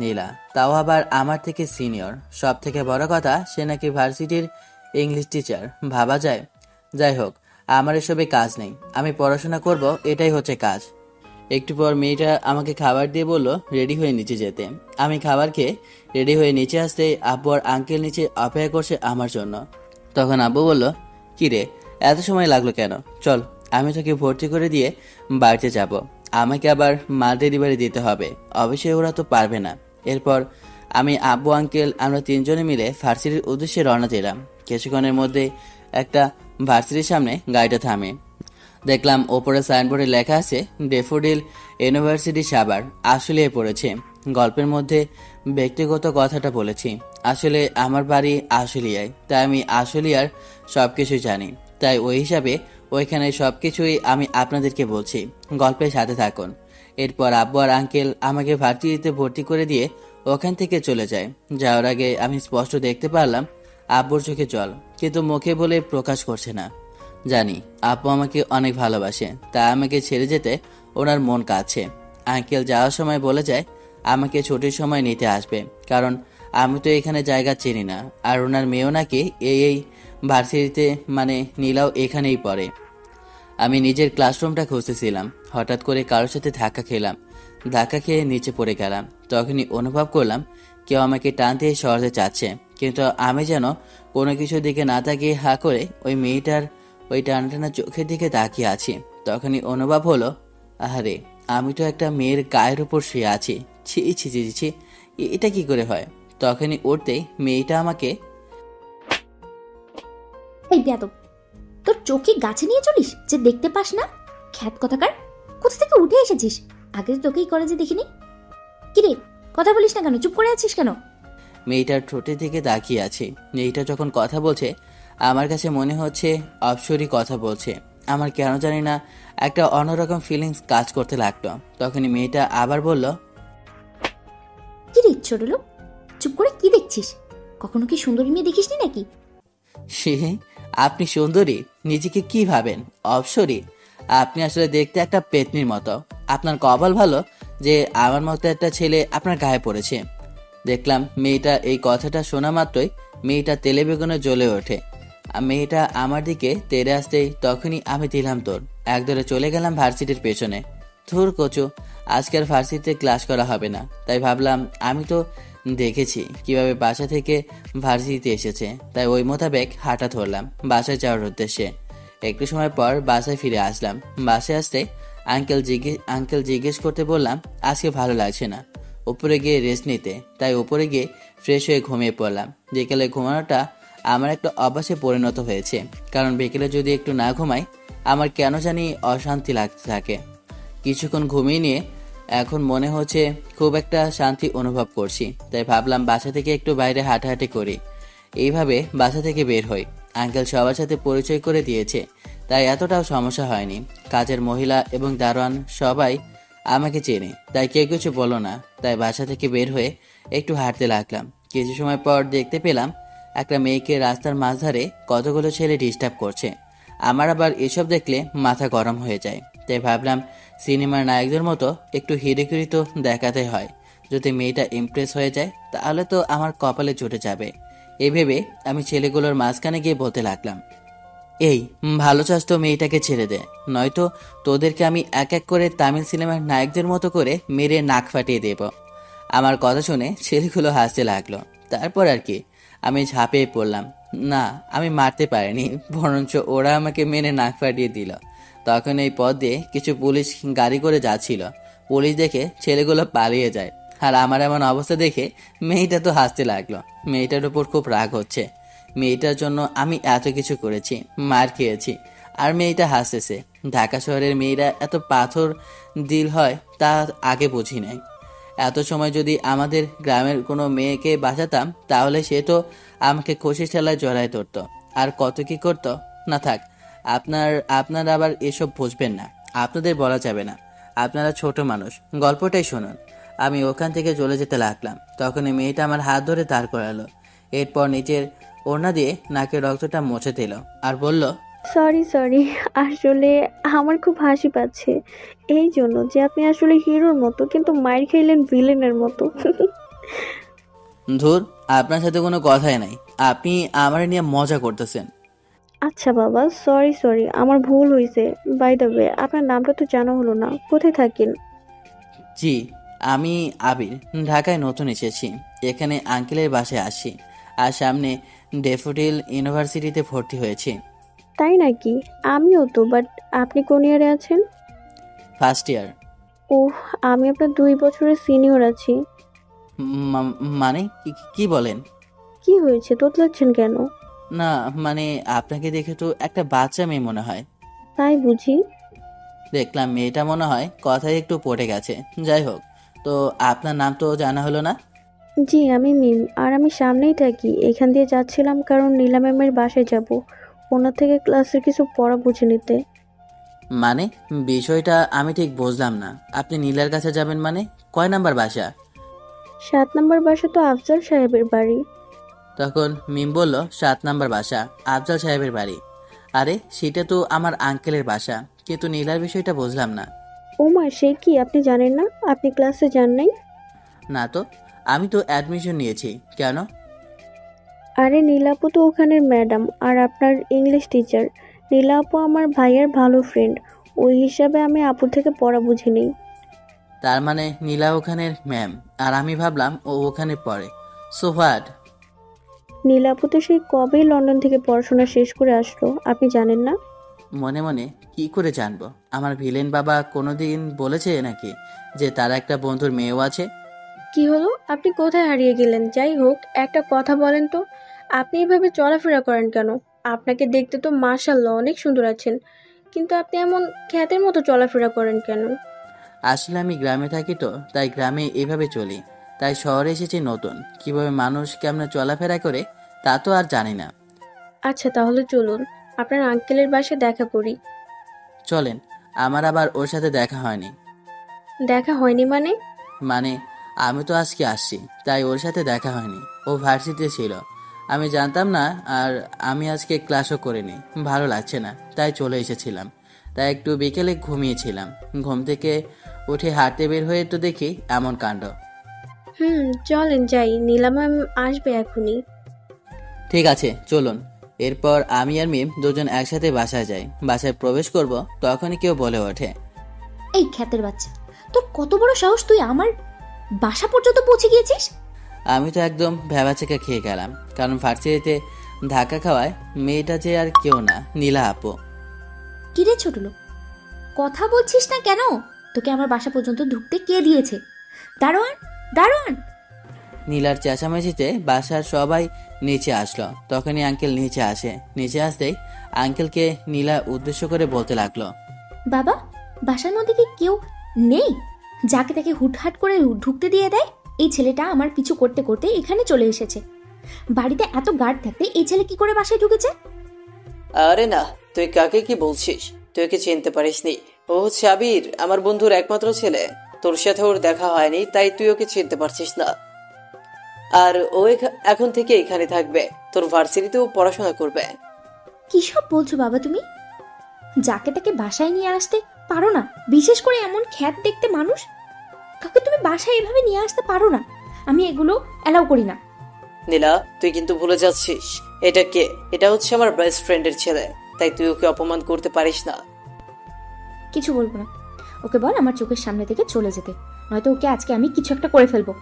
নীলা, তাও আবার আমার থেকে সিনিয়র। সব থেকে বড় কথা, সে নাকি ভার্সিটির ইংলিশ টিচার। ভাবা যায়। যাই হোক, আমার এসবে কাজ নেই, আমি পড়াশোনা করব, এটাই হচ্ছে কাজ। একটু পর মেয়েটা আমাকে খাবার দিয়ে বলল রেডি হয়ে নিচে যেতে। আমি খাবার খেয়ে রেডি হয়ে নিচে আসতে আব্বু আর আঙ্কেল নিচে অপেক্ষা করছে আমার জন্য। তখন আব্বু বলল, কি রে, এত সময় লাগলো কেন? চল, আমি তোকে ভর্তি করে দিয়ে বাড়িতে যাব। আমাকে আবার মাল ডেলিভারি দিতে হবে, অবশ্যই ওরা তো পারবে না। এরপর আমি, আব্বু, আঙ্কেল আমরা 3জনে মিলে ভার্সিটির উদ্দেশ্যে রওনা দিলাম। কিছুক্ষণের মধ্যে একটা ভার্সিটির সামনে গাড়িটা থামে। দেখলাম ওপরে সাইনবোর্ডে লেখা আছে ডেফোডিল ইউনিভার্সিটি সাভার। আসলে পড়েছে। গল্পের মধ্যে ব্যক্তিগত কথাটা বলেছি। আসলে আমার বাড়ি আশুলিয়ায়, তাই আমি আশুলিয়ার সবকিছু জানি। তাই ওই হিসাবে ওইখানে সবকিছুই আমি আপনাদেরকে বলছি, গল্পের সাথে থাকুন। এরপর আব্বু আর আঙ্কেল আমাকে ভার্সিটিতে ভর্তি করে দিয়ে ওখান থেকে চলে যায়। যাওয়ার আগে আমি স্পষ্ট দেখতে পারলাম আব্বুর চোখে জল, কিন্তু মুখে বলে প্রকাশ করছে না। জানি আপু আমাকে অনেক ভালোবাসে, তাই আমাকে ছেড়ে যেতে ওনার মন কাঁদছে। আঙ্কেল যাওয়ার সময় বলে যায় আমাকে ছুটির সময় নিতে আসবে, কারণ আমি তো এখানে জায়গা চিনি না। আর ওনার মেয়েও নাকি এই ভার্সিটিতে, মানে নীলাও এখানেই পড়ে। আমি নিজের ক্লাসরুমটা খুঁজতেছিলাম, হঠাৎ করে কারোর সাথে ধাক্কা খেলাম। ধাক্কা খেয়ে নিচে পড়ে গেলাম। তখনই অনুভব করলাম কেউ আমাকে টান দিয়ে সরাতে চাচ্ছে, কিন্তু আমি যেন কোনো কিছুর দিকে না তাকিয়ে হা করে ওই মেয়েটার ওই টানা চোখের দিকে তাকিয়ে আছি। তখনই অনুভব হলো, আহারে, আমি তো একটা মেয়ের গায়ের উপর শুয়ে আছি। ছি ছি ছি ছি, এটা কি করে হয়? তখনই উঠতেই মেয়েটা আমাকে, এই বেয়াদব, তোর চোখে গাছে নিয়ে চলিস যে দেখতে পাস না? খ্যাত কথাকার, কোথা থেকে উঠে এসেছিস? আগে তো তোকেই কলেজে দেখিনি। কিরে, কথা বলিস না কেন? চুপ করে আছিস কেন? মেয়েটার ঠোঁটের দিকে তাকিয়ে আছি। মেয়েটা যখন কথা বলছে আমার কাছে মনে হচ্ছে অপসরি কথা বলছে। আমার কেন জানি না একটা অন্যরকম ফিলিংস কাজ করতে লাগলো। তখনই মেয়েটা আবার বলল, কিরে ছোট লোক, চুপ করে কি দেখছিস? কখনো কি সুন্দরী মেয়ে দেখিসনি নাকি? সে আপনি সুন্দরী? নিজেকে কি ভাবেন, অপসরি? আপনি আসলে দেখতে একটা পেতনির মতো। আপনার কপাল ভালো যে আমার মতো একটা ছেলে আপনার গায়ে পড়েছে। দেখলাম মেয়েটা এই কথাটা শোনা মাত্রই মেয়েটা তেলে বেগুনে জ্বলে ওঠে। মেয়েটা আমার দিকে তেড়ে আসতেই তখনই আমি দিলাম তোর একদরে চলে গেলাম ভার্সিটির পেছনে। ধুর কচু, আজকের ভার্সিটিতে ক্লাস করা হবে না। তাই ভাবলাম আমি তো দেখেছি কিভাবে বাসা থেকে ভার্সিটিতে এসেছে, তাই ওই মোতাবেক হাঁটা ধরলাম বাসায় যাওয়ার উদ্দেশ্যে। একটু সময় পর বাসায় ফিরে আসলাম। বাসায় আসতে আঙ্কেল জিজ্ঞেস করতে বললাম আজকে ভালো লাগছে না, উপরে গিয়ে রেস্ট নিতে। তাই উপরে গিয়ে ফ্রেশ হয়ে ঘুমিয়ে পড়লাম। বিকেলে ঘুমানোটা আমার একটা অভ্যাসে পরিণত হয়েছে, কারণ বিকেলে যদি একটু না ঘুমাই আমার কেন জানি অশান্তি লাগতে থাকে। কিছুক্ষণ ঘুমিয়ে নিয়ে এখন মনে হচ্ছে খুব একটা শান্তি অনুভব করছি। তাই ভাবলাম বাসা থেকে একটু বাইরে হাঁটাহাঁটি করি। এইভাবে বাসা থেকে বের হই। আঙ্কেল সবার সাথে পরিচয় করে দিয়েছে, তাই এতটাও সমস্যা হয়নি। কাজের মহিলা এবং দারোয়ান সবাই আমাকে চেনে, তাই কেউ কিছু বলো না। তাই বাসা থেকে বের হয়ে একটু হাঁটতে লাগলাম। কিছু সময় পর দেখতে পেলাম একটা মেয়েকে রাস্তার মাঝধারে কতগুলো ছেলে ডিস্টার্ব করছে। আমার আবার এসব দেখলে মাথা গরম হয়ে যায়, তাই ভাবলাম সিনেমার নায়কদের মতো একটু হিড়িকিরি তো দেখাতে হয়। যদি মেয়েটা ইমপ্রেস হয়ে যায় তাহলে তো আমার কপালে জুটে যাবে। এই ভেবে আমি ছেলেগুলোর মাঝখানে গিয়ে বলতে লাগলাম, এই ভালো চাস তো মেয়েটাকে ছেড়ে দে, নয়তো তোদেরকে আমি এক এক করে তামিল সিনেমার নায়কদের মতো করে মেরে নাক ফাটিয়ে দেব। আমার কথা শুনে ছেলেগুলো হাসতে লাগলো। তারপর আর কি, আমি ঝাঁপিয়ে পড়লাম। না, আমি মারতে পারিনি, বরঞ্চ ওরা আমাকে মেরে নাক ফাটিয়ে দিল। তখন এই পথ দিয়ে কিছু পুলিশ গাড়ি করে যাচ্ছিল। পুলিশ দেখে ছেলেগুলো পালিয়ে যায়, আর আমার এমন অবস্থা দেখে মেয়েটা তো হাসতে লাগলো। মেয়েটার উপর খুব রাগ হচ্ছে। মেয়েটার জন্য আমি এত কিছু করেছি, মার খেয়েছি, আর মেয়েটা হাসতেছে। ঢাকা শহরের মেয়েরা এত পাথর দিল হয় তা আগে বুঝি নাই। এত সময় যদি আমাদের গ্রামের কোনো মেয়েকে বাঁচাতাম তাহলে সে তো আমাকে খুশির ঠেলায় জড়ায় ধরতো, আর কত কি করতো। না থাক, আপনারা আবার এসব বুঝবেন না, আপনাদের বলা যাবে না, আপনারা ছোট মানুষ, গল্পটাই শুনুন। আমি ওখান থেকে চলে যেতে লাগলাম। তখনই মেয়েটা আমার হাত ধরে দাঁড় করালো। এরপর নিচের ওড়না দিয়ে নাকের রক্তটা মুছে দিল আর বলল, সরি আসলে আমার খুব হাসি পাচ্ছে এই জন্য যে আপনি আসলে হিরোর মতো কিন্তু মাইর খাইলেন ভিলেনের মতো। ধুর, আপনার সাথে কোনো কথাই নাই, আপনি আমার নিয়ে মজা করতেছেন। আচ্ছা বাবা, সরি আমার ভুল হয়েছে। বাই দ্য ওয়ে, আপনার নামটা তো জানা হলো না, কোথায় থাকেন? জি, আমি আবির, ঢাকায় নতুন এসেছি। এখানে আঙ্কেলের বাসায় আসি, আর সামনে ডেফোডিল ইউনিভার্সিটিতে ভর্তি হয়েছি। তাই নাকি? আমিও তো, বাট আপনি কোন ইয়ারে আছেন? First year. ওহ, আমি আপনার 2 বছরের সিনিয়র আছি। মানে কি বলেন? কি হয়েছে, তোতলাচ্ছেন কেন? না মানে আপনাকে দেখে তো একটা বাচ্চা মেয়ে মনে হয়। তাই বুঝি? দেখলাম মেয়েটা মনে হয় কথায় একটু পড়ে গেছে। যাই হোক, তো আপনার নাম তো জানা হলো না। জি, আমি মিম, আর আমি সামনেই থাকি। এখান দিয়ে যাচ্ছিলাম কারণ নীলা ম্যামের বাসায় যাব, ওনার থেকে ক্লাসের কিছু পড়া বুঝে নিতে। মানে বিষয়টা আমি ঠিক বুঝলাম না। আপনি নীলার কাছে যাবেন মানে? কয় নাম্বার বাসা? 7 নম্বর বাসা তো আফজাল সাহেবের বাড়ি। তখন মিম বলল, 7 নাম্বার বাসা আফজাল সাহেবের বাড়ি। আরে সেটা তো আমার আঙ্কেলের বাসা, কিন্তু নীলার বিষয়টা বুঝলাম না। ওমা, সে কি, আপনি জানেন না? আপনি ক্লাসে যান নাই? না তো, আমি তো অ্যাডমিশন নিয়েছি। কেন? আরে নীলা আপু তো ওখানের ম্যাডাম, আর আপনার ইংলিশ টিচার। নীলা আপু আমার ভাইয়ের ভালো ফ্রেন্ড, ওই হিসাবে আমি আপুর থেকে পড়া বুঝে নিই। তার মানে নীলা ওখানের ম্যাম, আর আমি ভাবলাম ও ওখানে পড়ে। So what? নীলা আপু তো সেই কবেই লন্ডন থেকে পড়াশোনা শেষ করে আসলো, আপনি জানেন না? মনে মনে কি করে জানবো? আমার ভিলেন বাবা কোনোদিন বলেছে নাকি যে তার একটা বন্ধুর মেয়েও আছে? কি হলো, আপনি কোথায় হারিয়ে গেলেন? যাই হোক, একটা কথা বলেন তো, আপনি এভাবে চলাফেরা করেন কেন? আপনাকে দেখতে তো মাশাআল্লাহ অনেক সুন্দর আছেন, কিন্তু আপনি এমন খ্যাতের মতো চলাফেরা করেন কেন? আসলে আমি গ্রামে থাকি তো, তাই গ্রামে এভাবে চলি। তাই শহরে এসেছি নতুন, কিভাবে মানুষ কেমন চলাফেরা করে তা তো আর জানি না। আচ্ছা তাহলে চলুন, আপনার আঙ্কেলের বাসায় দেখা করি। চলেন। আমার আবার ওর সাথে দেখা হয়নি। দেখা হয়নি মানে? মানে আমি তো আজকে আসছি, তাই ওর সাথে দেখা হয়নি। ও ভার্সিটিতে ছিল, আমি জানতাম না। আর আমি আজকে ক্লাসও করিনি, ভালো লাগছে না, তাই চলে এসেছিলাম। তাই একটু বিকেলে ঘুমিয়েছিলাম। ঘুম থেকে উঠে হাঁটতে বের হয়ে তো দেখি এমন কাণ্ড। চলেন যাই, নীলা ম্যাম আসবে এখনই। ঠিক আছে চলুন। এরপর আমি আর মিম দুজন একসাথে বাসায় যাই। বাসায় প্রবেশ করব, তখনই কেউ বলে ওঠে, এই খ্যাতের বাচ্চা, তোর কত বড় সাহস, তুই আমার বাসা পর্যন্ত পৌঁছে গিয়েছিস? আমি তো একদম ভ্যাবাচেকা খেয়ে গেলাম, কারণ ভার্সিটিতে ধাক্কা খাওয়ায় মেয়েটা যে আর কেউ না, নীলা আপু। কিরে ছোট লোক, কথা বলছিস না কেন? তোকে আমার বাসা পর্যন্ত ঢুকতে কে দিয়েছে? দারোয়ান, দারোয়ান! নীলার চেঁচামেচিতে বাসার সবাই নিচে আসলো। তখনই আঙ্কেল নিচে আসে। নিচে আসতেই আঙ্কেলকে নীলা উদ্দেশ্য করে বলতে লাগলো, বাবা, বাসার মধ্যে কি কেউ নেই যাকে তাকে হুটহাট করে ঢুকতে দিয়ে দেয়? এই ছেলেটা আমার পিছু করতে করতে এখানে চলে এসেছে। বাড়িতে এত গার্ড থাকতে এই ছেলে কি করে বাসায় ঢুকেছে? আরে না, তুই কাকে কি বলছিস? তুই ওকে চিনতে পারিসনি। ও হচ্ছে আবির, আমার বন্ধুর একমাত্র ছেলে। তোর সাথে ওর দেখা হয়নি, তাই তুই ওকে চিনতে পারছিস না। আর ও এখন থেকে এখানে থাকবে, তোর ভার্সিটিতেও পড়াশোনা করবে। কি সব বলছো বাবা তুমি? যাকে তাকে বাসায় নিয়ে আসতে পারো না? বিশেষ করে এমন খ্যাত দেখতে মানুষ কাউকে তুমি বাসায় এভাবে নিয়ে আসতে পারো না। আমি এগুলো অ্যালাউ করি না। নীলা, তুই কিন্তু ভুলে যাচ্ছিস এটা কে। এটা হচ্ছে আমার বেস্ট ফ্রেন্ডের ছেলে, তাই তুই ওকে অপমান করতে পারিস না। কিছু বলবো না। ওকে বল আমার চোখের সামনে থেকে চলে যেতে, নয়তো ওকে আজকে আমি কিছু একটা করে ফেলবো।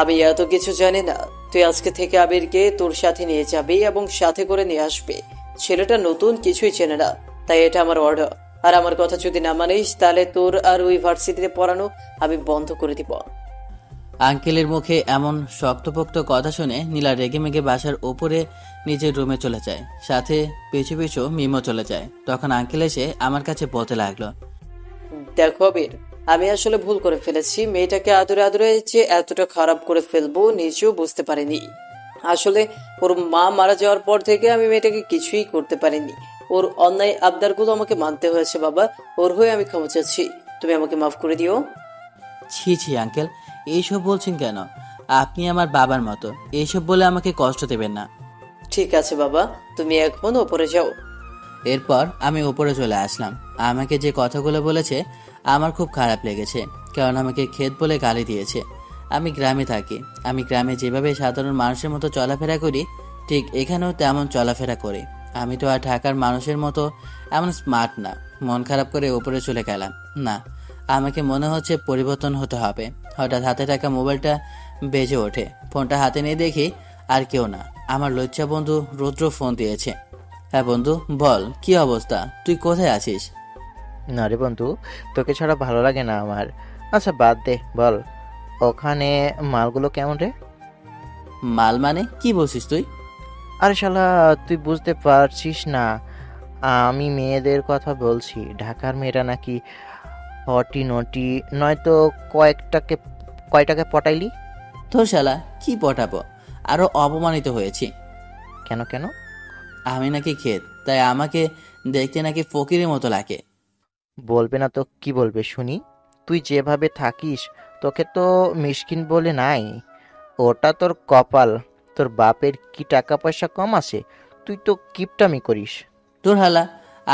আমি এত কিছু জানি না। তুই আজকে থেকে আবিরকে তোর সাথে নিয়ে যাবি এবং সাথে করে নিয়ে আসবি। ছেলেটা নতুন, কিছুই চেনে না, তাই এটা আমার অর্ডার। আর আমার কথা যদি না মানিস, তাহলে তোর আর ওই ভার্সিটিতে পড়ানো আমি বন্ধ করে দিব। আঙ্কেলের মুখে এমন শক্তপোক্ত কথা শুনে নীলা রেগেমেগে বাসার ওপরে নিজের রুমে চলে যায়, সাথে পিছু পিছু মিমো চলে যায়। তখন আঙ্কেল এসে আমার কাছে বলতে লাগলো, দেখো আবির, আমি আসলে ভুল করে ফেলেছি। মেয়েটাকে আদরে আদরে যে এতটা খারাপ করে ফেলবো নিজেও বুঝতে পারিনি। আসলে ওর মা মারা যাওয়ার পর থেকে আমি মেয়েটাকে কিছুই করতে পারিনি। ওর অন্যায় আবদারগুলো আমাকে মানতে হয়েছে। বাবা, ওর হয়ে আমি ক্ষমা চাচ্ছি, তুমি আমাকে মাফ করে দিও। ছি ছি আঙ্কেল, এইসব বলছেন কেন? আপনি আমার বাবার মতো, এইসব বলে আমাকে কষ্ট দেবেন না। ঠিক আছে বাবা, তুমি এখন ওপরে যাও। এরপর আমি উপরে চলে আসলাম। আমাকে যে কথাগুলো বলেছে আমার খুব খারাপ লেগেছে, কারণ আমাকে ক্ষেত বলে গালি দিয়েছে। আমি গ্রামে থাকি, আমি গ্রামে যেভাবে সাধারণ মানুষের মতো চলাফেরা করি ঠিক এখানেও তেমন চলাফেরা করি। আমি তো আর ঢাকার মানুষের মতো এমন স্মার্ট না। মন খারাপ করে উপরে চলে গেলাম। না, আমাকে মনে হচ্ছে পরিবর্তন হতে হবে। হঠাৎ হাতে থাকা মোবাইলটা বেজে ওঠে। ফোনটা হাতে নিয়ে দেখি আর কেউ না, আমার লজ্জা বন্ধু রুদ্র ফোন দিয়েছে। হ্যাঁ বন্ধু, বল কি অবস্থা, তুই কোথায় আছিস? না রে বন্ধু, তোকে ছাড়া ভালো লাগে না আমার। আচ্ছা বাদ দে, বল ওখানে মালগুলো কেমন রে? মাল মানে কি বলছিস তুই? আরে শালা, তুই বুঝতে পারছিস না? আমি মেয়েদের কথা বলছি। ঢাকার মেয়েরা নাকি হটি নটি, নয়তো কয়টাকে পটাইলি? তোর শালা কি পটাবো, আরো অপমানিত হয়েছি। কেন কেন? আমি নাকি ক্ষেত, তাই আমাকে দেখতে নাকি ফকিরের মতো লাগে। বলবে না তো কি বলবে শুনি? তুই যেভাবে থাকিস তোকে তো মিশকিন বলে নাই। ওটা তোর কপাল। তোর বাপের কি টাকা পয়সা কম আছে? তুই তো কিপটামি করিস। তোর হালা,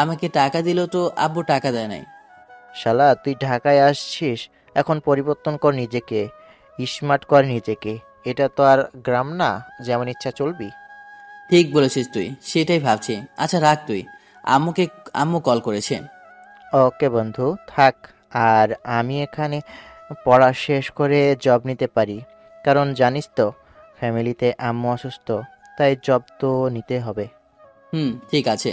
আমাকে টাকা দিলেও তো আব্বু টাকা দেয় নাই। শালা, তুই ঢাকায় আসছিস, এখন পরিবর্তন কর নিজেকে, স্মার্ট কর নিজেকে। এটা তো আর গ্রাম না, যেমন ইচ্ছা চলবি। ঠিক বলেছিস তুই, সেটাই ভাবছি। আচ্ছা রাখ তুই, আম্মু কল করেছে। ওকে বন্ধু, থাক। আর আমি এখানে পড়া শেষ করে জব নিতে পারি, কারণ জানিস তো ফ্যামিলিতে আম্মু অসুস্থ, তাই জব তো নিতে হবে। ঠিক আছে।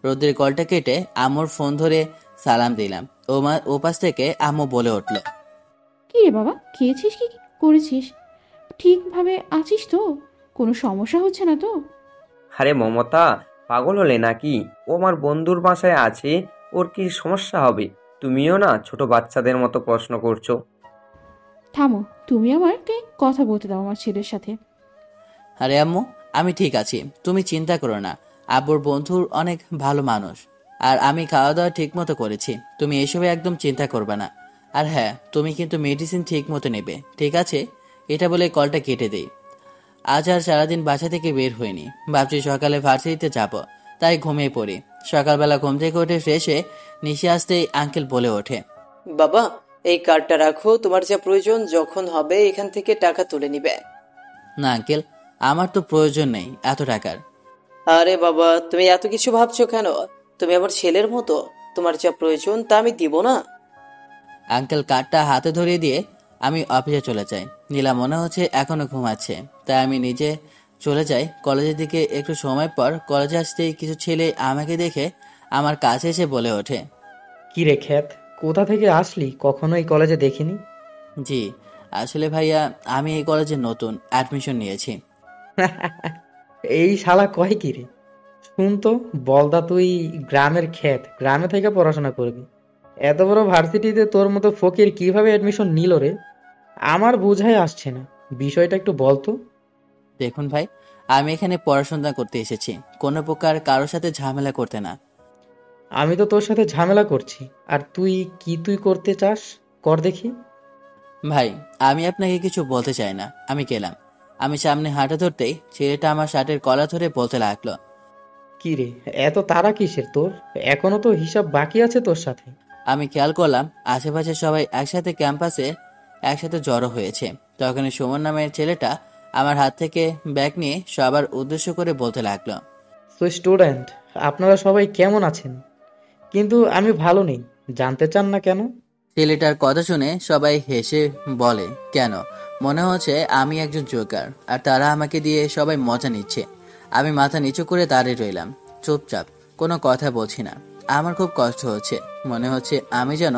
রোদের কলটা কেটে আম্মুর ফোন ধরে সালাম দিলাম। ও পাশ থেকে আম্মু বলে উঠল, কি রে বাবা, খেয়েছিস কি করেছিস? ঠিকভাবে আছিস তো? কোনো সমস্যা হচ্ছে না তো? আরে মমতা, পাগল হলে নাকি? ও আমার বন্ধুর বাসায় আছে, ওর কি সমস্যা হবে? তুমিও না ছোট বাচ্চাদের মতো প্রশ্ন করছো। থামো, তুমি আমাকে কথা বলতে দাও আমার ছেলের সাথে। আরে আম্মু, আমি ঠিক আছি, তুমি চিন্তা করো না। আব্বুর বন্ধুর অনেক ভালো মানুষ, আর আমি খাওয়া দাওয়া ঠিক মতো করেছি। তুমি এসবে একদম চিন্তা করবে না। আর হ্যাঁ, তুমি কিন্তু মেডিসিন ঠিক মতো নেবে, ঠিক আছে? এটা বলে কলটা কেটে দেই। আজ আর সারাদিন বাসা থেকে বের হইনি। ভাবছি সকালে ভার্সিটিতে যাব, তাই ঘুমিয়ে পড়ি। সকালবেলা ঘুম থেকে উঠে ফ্রেশ হয়ে নিচে আসতেই আঙ্কেল বলে ওঠে, বাবা, এই কার্ডটা রাখো, তোমার যা প্রয়োজন যখন হবে এখান থেকে টাকা তুলে নিবে। না আঙ্কেল, আমার তো প্রয়োজন নেই এত টাকার। আরে বাবা, তুমি এত কিছু ভাবছো কেন? তুমি আমার ছেলের মতো, তোমার যা প্রয়োজন তা আমি দিব না? আঙ্কেল কার্ডটা হাতে ধরিয়ে দিয়ে আমি অফিসে চলে যাই। নীলা মনে হচ্ছে এখনো ঘুমাচ্ছে, তাই আমি নিজে চলে যাই কলেজের দিকে। একটু সময় পর কলেজে আসতেই কিছু ছেলে আমাকে দেখে আমার কাছে এসে বলে ওঠে, কি রে খ্যাত, কোথা থেকে আসলি? কখনো এই কলেজে দেখিনি। জি আসলে ভাইয়া, আমি এই কলেজে নতুন অ্যাডমিশন নিয়েছি। এই শালা কয় কি রে? শুন তো, বলদা তুই গ্রামের খ্যাত, গ্রামে থেকে পড়াশোনা করবি, এত বড় ভার্সিটিতে তোর মতো ফকির কিভাবে এডমিশন নিল রে? আমার বোঝাই আসছে না, বিষয়টা একটু বলতো। দেখুন ভাই, আমি এখানে পড়াশোনা করতে এসেছি, কোনো প্রকার কারোর সাথে ঝামেলা করতে না। আমি তো তোর সাথে ঝামেলা করছি, আর তুই করতে চাস? কর দেখি। ভাই, আমি আপনাকে কিছু বলতে চাই না, আমি গেলাম। আমি সামনে হাঁটা ধরতেই ছেলেটা আমার শার্টের কলা ধরে বলতে লাগলো, কি রে, এত তাড়া কিসের তোর? এখনো তো হিসাব বাকি আছে তোর সাথে। আমি খেয়াল করলাম আশেপাশে সবাই একসাথে ক্যাম্পাসে একসাথে জড়ো হয়েছে। তখনই সুমন নামের ছেলেটা আমার হাত থেকে ব্যাগ নিয়ে সবার উদ্দেশ্য করে বলতে লাগলো, তো স্টুডেন্ট, আপনারা সবাই কেমন আছেন? কিন্তু আমি ভালো নেই, জানতে চান না কেন? ছেলেটার কথা শুনে সবাই হেসে বলে, কেন? মনে হচ্ছে আমি একজন জোকার আর তারা আমাকে দিয়ে সবাই মজা নিচ্ছে। আমি মাথা নিচু করে দাঁড়িয়ে রইলাম, চুপচাপ, কোনো কথা বলছি না। আমার খুব কষ্ট হচ্ছে, মনে হচ্ছে আমি যেন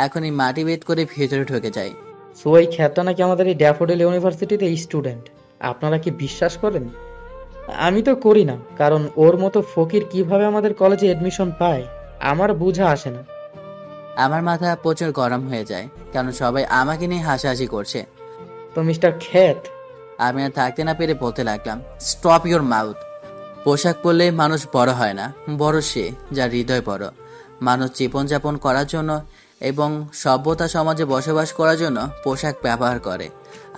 এখনই মাটি বেদ করে ভিতরে ঢুকে যাই। সো এই খ্যাতটা নাকি আমাদের এই ড্যাফোডিল ইউনিভার্সিটিতে স্টুডেন্ট। আপনারা কি বিশ্বাস করেন? আমি তো করি না, কারণ ওর মতো ফকির কিভাবে আমাদের কলেজে এডমিশন পায় আমার বোঝা আসে না। আমার মাথা প্রচুর গরম হয়ে যায়, কারণ সবাই আমাকে নিয়ে হাসাহাসি করছে। তো মিস্টার খ্যাত, আমি আর থাকতে না পেরে বলতে লাগলাম, স্টপ ইওর মাউথ। পোশাক পরলে মানুষ বড় হয় না, বড় সে যার হৃদয় বড়। মানুষ জীবনযাপন করার জন্য এবং সভ্যতা সমাজে বসবাস করার জন্য পোশাক ব্যবহার করে,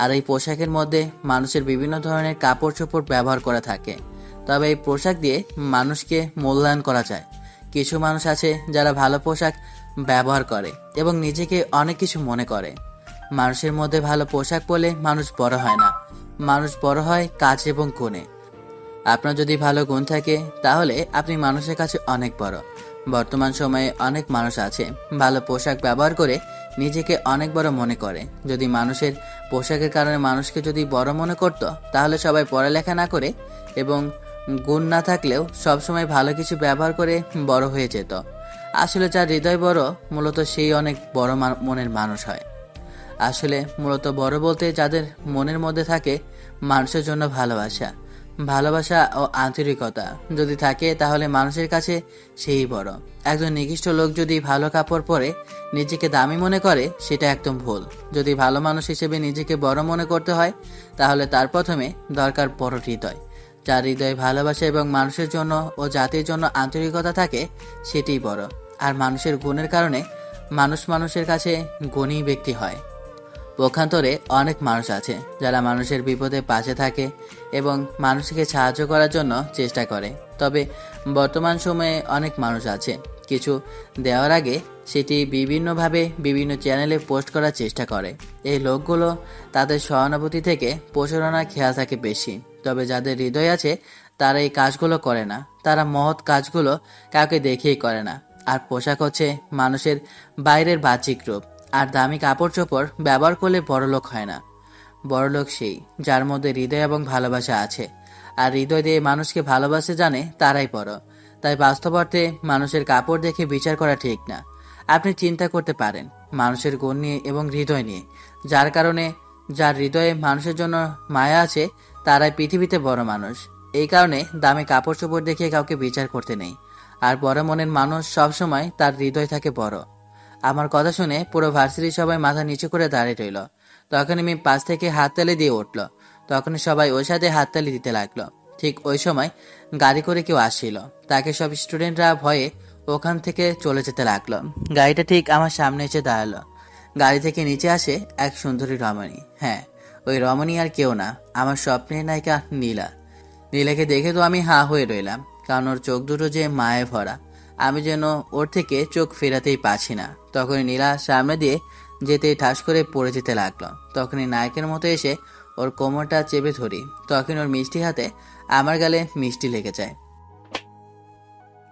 আর এই পোশাকের মধ্যে মানুষের বিভিন্ন ধরনের কাপড় চোপড় ব্যবহার করা থাকে। তবে এই পোশাক দিয়ে মানুষকে মূল্যায়ন করা যায়। কিছু মানুষ আছে যারা ভালো পোশাক ব্যবহার করে এবং নিজেকে অনেক কিছু মনে করে। মানুষের মধ্যে ভালো পোশাক পরলে মানুষ বড় হয় না, মানুষ বড় হয় কাজ এবং গুণে। আপনার যদি ভালো গুণ থাকে তাহলে আপনি মানুষের কাছে অনেক বড়। বর্তমান সময়ে অনেক মানুষ আছে ভালো পোশাক ব্যবহার করে নিজেকে অনেক বড় মনে করে। যদি মানুষের পোশাকের কারণে মানুষকে যদি বড় মনে করত, তাহলে সবাই পড়ালেখা না করে এবং গুণ না থাকলেও সবসময় ভালো কিছু ব্যবহার করে বড় হয়ে যেত। আসলে যার হৃদয় বড়, মূলত সেই অনেক বড় মনের মানুষ হয়। আসলে মূলত বড় বলতে যাদের মনের মধ্যে থাকে মানুষের জন্য ভালোবাসা, ভালোবাসা ও আন্তরিকতা যদি থাকে, তাহলে মানুষের কাছে সেই বড়। একজন নির্দিষ্ট লোক যদি ভালো কাপড় পরে নিজেকে দামি মনে করে, সেটা একদম ভুল। যদি ভালো মানুষ হিসেবে নিজেকে বড় মনে করতে হয়, তাহলে তার প্রথমে দরকার বড় হৃদয়। যার হৃদয়ে ভালোবাসা এবং মানুষের জন্য ও জাতির জন্য আন্তরিকতা থাকে, সেটাই বড়। আর মানুষের গুণের কারণে মানুষের কাছে গুণী ব্যক্তি হয়। পক্ষান্তরে অনেক মানুষ আছে যারা মানুষের বিপদে পাশে থাকে এবং মানুষকে সাহায্য করার জন্য চেষ্টা করে। তবে বর্তমান সময়ে অনেক মানুষ আছে কিছু দেওয়ার আগে সেটি বিভিন্নভাবে বিভিন্ন চ্যানেলে পোস্ট করার চেষ্টা করে। এই লোকগুলো তাদের সহানুভূতি থেকে প্রচারণার খেয়াল থাকে বেশি। তবে যাদের হৃদয় আছে তারা এই কাজগুলো করে না, তারা মহৎ কাজগুলো কাউকে দেখেই করে না। আর পোশাক হচ্ছে মানুষের বাইরের বাহ্যিক রূপ। আর দামি কাপড় চোপড় ব্যবহার করলে বড়লোক হয় না। বড়লোক সেই যার মধ্যে হৃদয় এবং ভালোবাসা আছে। আর হৃদয় দিয়ে মানুষকে ভালোবাসে জানে, তারাই বড়। তাই বাস্তব অর্থে মানুষের কাপড় দেখে বিচার করা ঠিক না। আপনি চিন্তা করতে পারেন মানুষের গুণ নিয়ে এবং হৃদয় নিয়ে। যার হৃদয়ে মানুষের জন্য মায়া আছে, তারাই পৃথিবীতে বড় মানুষ। এই কারণে দামি কাপড় চোপড় দেখে কাউকে বিচার করতে নেই। আর বড় মনের মানুষ সবসময় তার হৃদয় থাকে বড়। আমার কথা শুনে পুরো ভার্সিটির সবাই মাথা নিচু করে দাঁড়িয়ে রইল। তখন আমি পাশ থেকে হাততালি দিয়ে উঠল। তখনই সবাই ওই সাথে হাততালি দিতে লাগলো। ঠিক ওই সময় গাড়ি করে কেউ আসছিল। তাকে সব স্টুডেন্টরা ভয়ে ওখান থেকে চলে যেতে লাগলো। গাড়িটা ঠিক আমার সামনে এসে দাঁড়ালো। গাড়ি থেকে নিচে আসে এক সুন্দরী রমণী। হ্যাঁ, ওই রমণী আর কেউ না, আমার স্বপ্নের নায়িকা নীলা। নীলাকে দেখে তো আমি হা হয়ে রইলাম, কারণ ওর চোখ দুটো যে মায়ে ভরা। আমি যেন ওর থেকে চোখ ফেরাতেই পারছি না। তখনই নীলা সামনে দিয়ে যেতে ঠাস করে পড়ে যেতে লাগলো। তখনই নায়কের মতো এসে ওর কোমরটা চেপে ধরি। তখন ওর মিষ্টি হাতে আমার গালে মিষ্টি লেগে যায়।